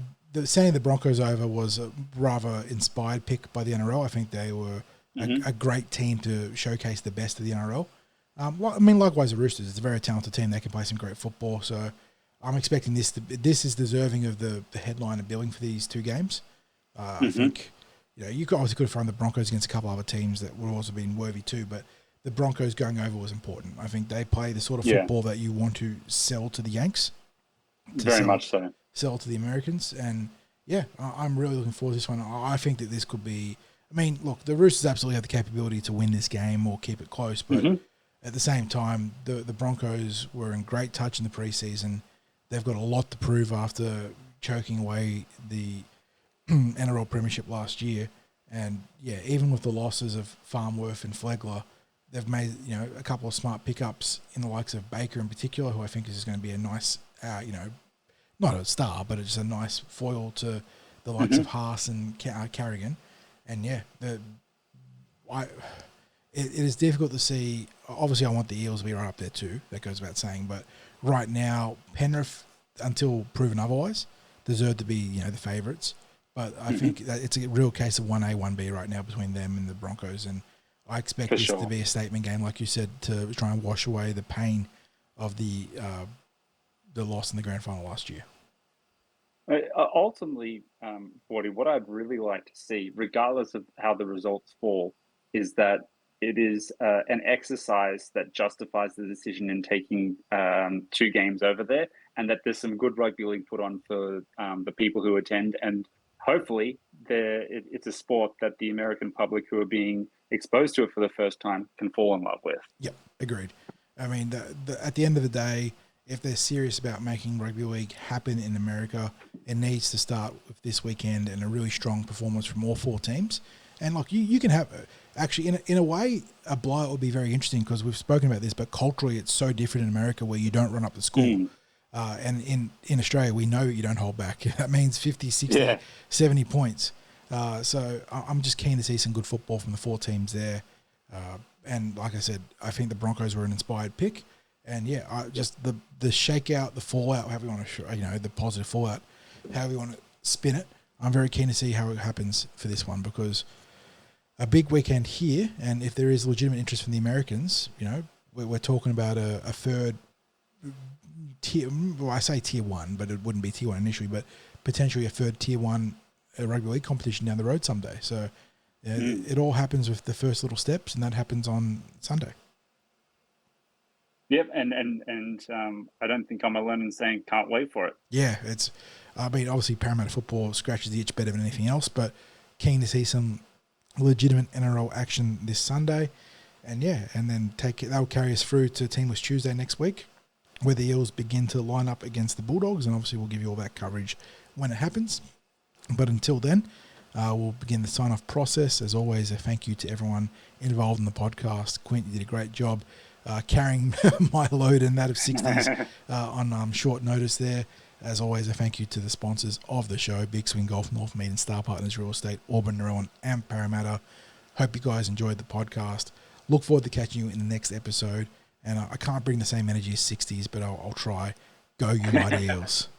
sending the Broncos over was a rather inspired pick by the NRL. I think they were a great team to showcase the best of the NRL. Likewise the Roosters. It's a very talented team. They can play some great football. So I'm expecting this is deserving of the headline of billing for these two games. I think you could obviously thrown the Broncos against a couple other teams that would also been worthy too, but the Broncos going over was important. I think they play the sort of football that you want to sell to the Yanks. Very much so. Sell to the Americans. And, I'm really looking forward to this one. I think that this could be... look, the Roosters absolutely have the capability to win this game or keep it close, but at the same time, the Broncos were in great touch in the preseason. They've got a lot to prove after choking away the NRL Premiership last year. And, even with the losses of Farnworth and Flegler, they've made, a couple of smart pickups in the likes of Baker in particular, who I think is going to be a nice, not a star, but it's a nice foil to the likes of Haas and Carrigan. And, it is difficult to see. Obviously, I want the Eels to be right up there too. That goes without saying. But right now, Penrith, until proven otherwise, deserve to be, the favourites. But I think that it's a real case of 1A, 1B right now between them and the Broncos. And I expect this to be a statement game, like you said, to try and wash away the pain of the loss in the grand final last year. Ultimately, Forty, what I'd really like to see, regardless of how the results fall, is that it is an exercise that justifies the decision in taking 2 games over there, and that there's some good rugby league put on for the people who attend, and hopefully it's a sport that the American public who are being exposed to it for the first time can fall in love with. Yep, agreed. I mean, at the end of the day, if they're serious about making rugby league happen in America, it needs to start with this weekend and a really strong performance from all 4 teams. And like you can have, actually, in a way, a blowout would be very interesting because we've spoken about this, but culturally it's so different in America where you don't run up the score. And in Australia, we know you don't hold back. That means 50, 60, 70 points. So I'm just keen to see some good football from the 4 teams there. And like I said, I think the Broncos were an inspired pick. And just the shakeout, the fallout, however you want to, the positive fallout, however you want to spin it. I'm very keen to see how it happens for this one because a big weekend here, and if there is legitimate interest from the Americans, you know, we're talking about a third tier. Well, I say tier one, but it wouldn't be tier one initially, but potentially a third tier one rugby league competition down the road someday. So it all happens with the first little steps, and that happens on Sunday. Yep, and I don't think I'm alone in saying can't wait for it. Yeah, I mean, obviously Parramatta football scratches the itch better than anything else, but keen to see some legitimate NRL action this Sunday. And then that'll carry us through to Teamless Tuesday next week, where the Eels begin to line up against the Bulldogs, and obviously we'll give you all that coverage when it happens. But until then, we'll begin the sign-off process. As always, a thank you to everyone involved in the podcast. Quint, you did a great job carrying my load and that of 60s on short notice there. As always, a thank you to the sponsors of the show, Big Swing Golf, North Mead and Star Partners Real Estate, Auburn, Rowan and Parramatta. Hope you guys enjoyed the podcast. Look forward to catching you in the next episode. And I can't bring the same energy as 60s, but I'll try. Go, you mighty Eels.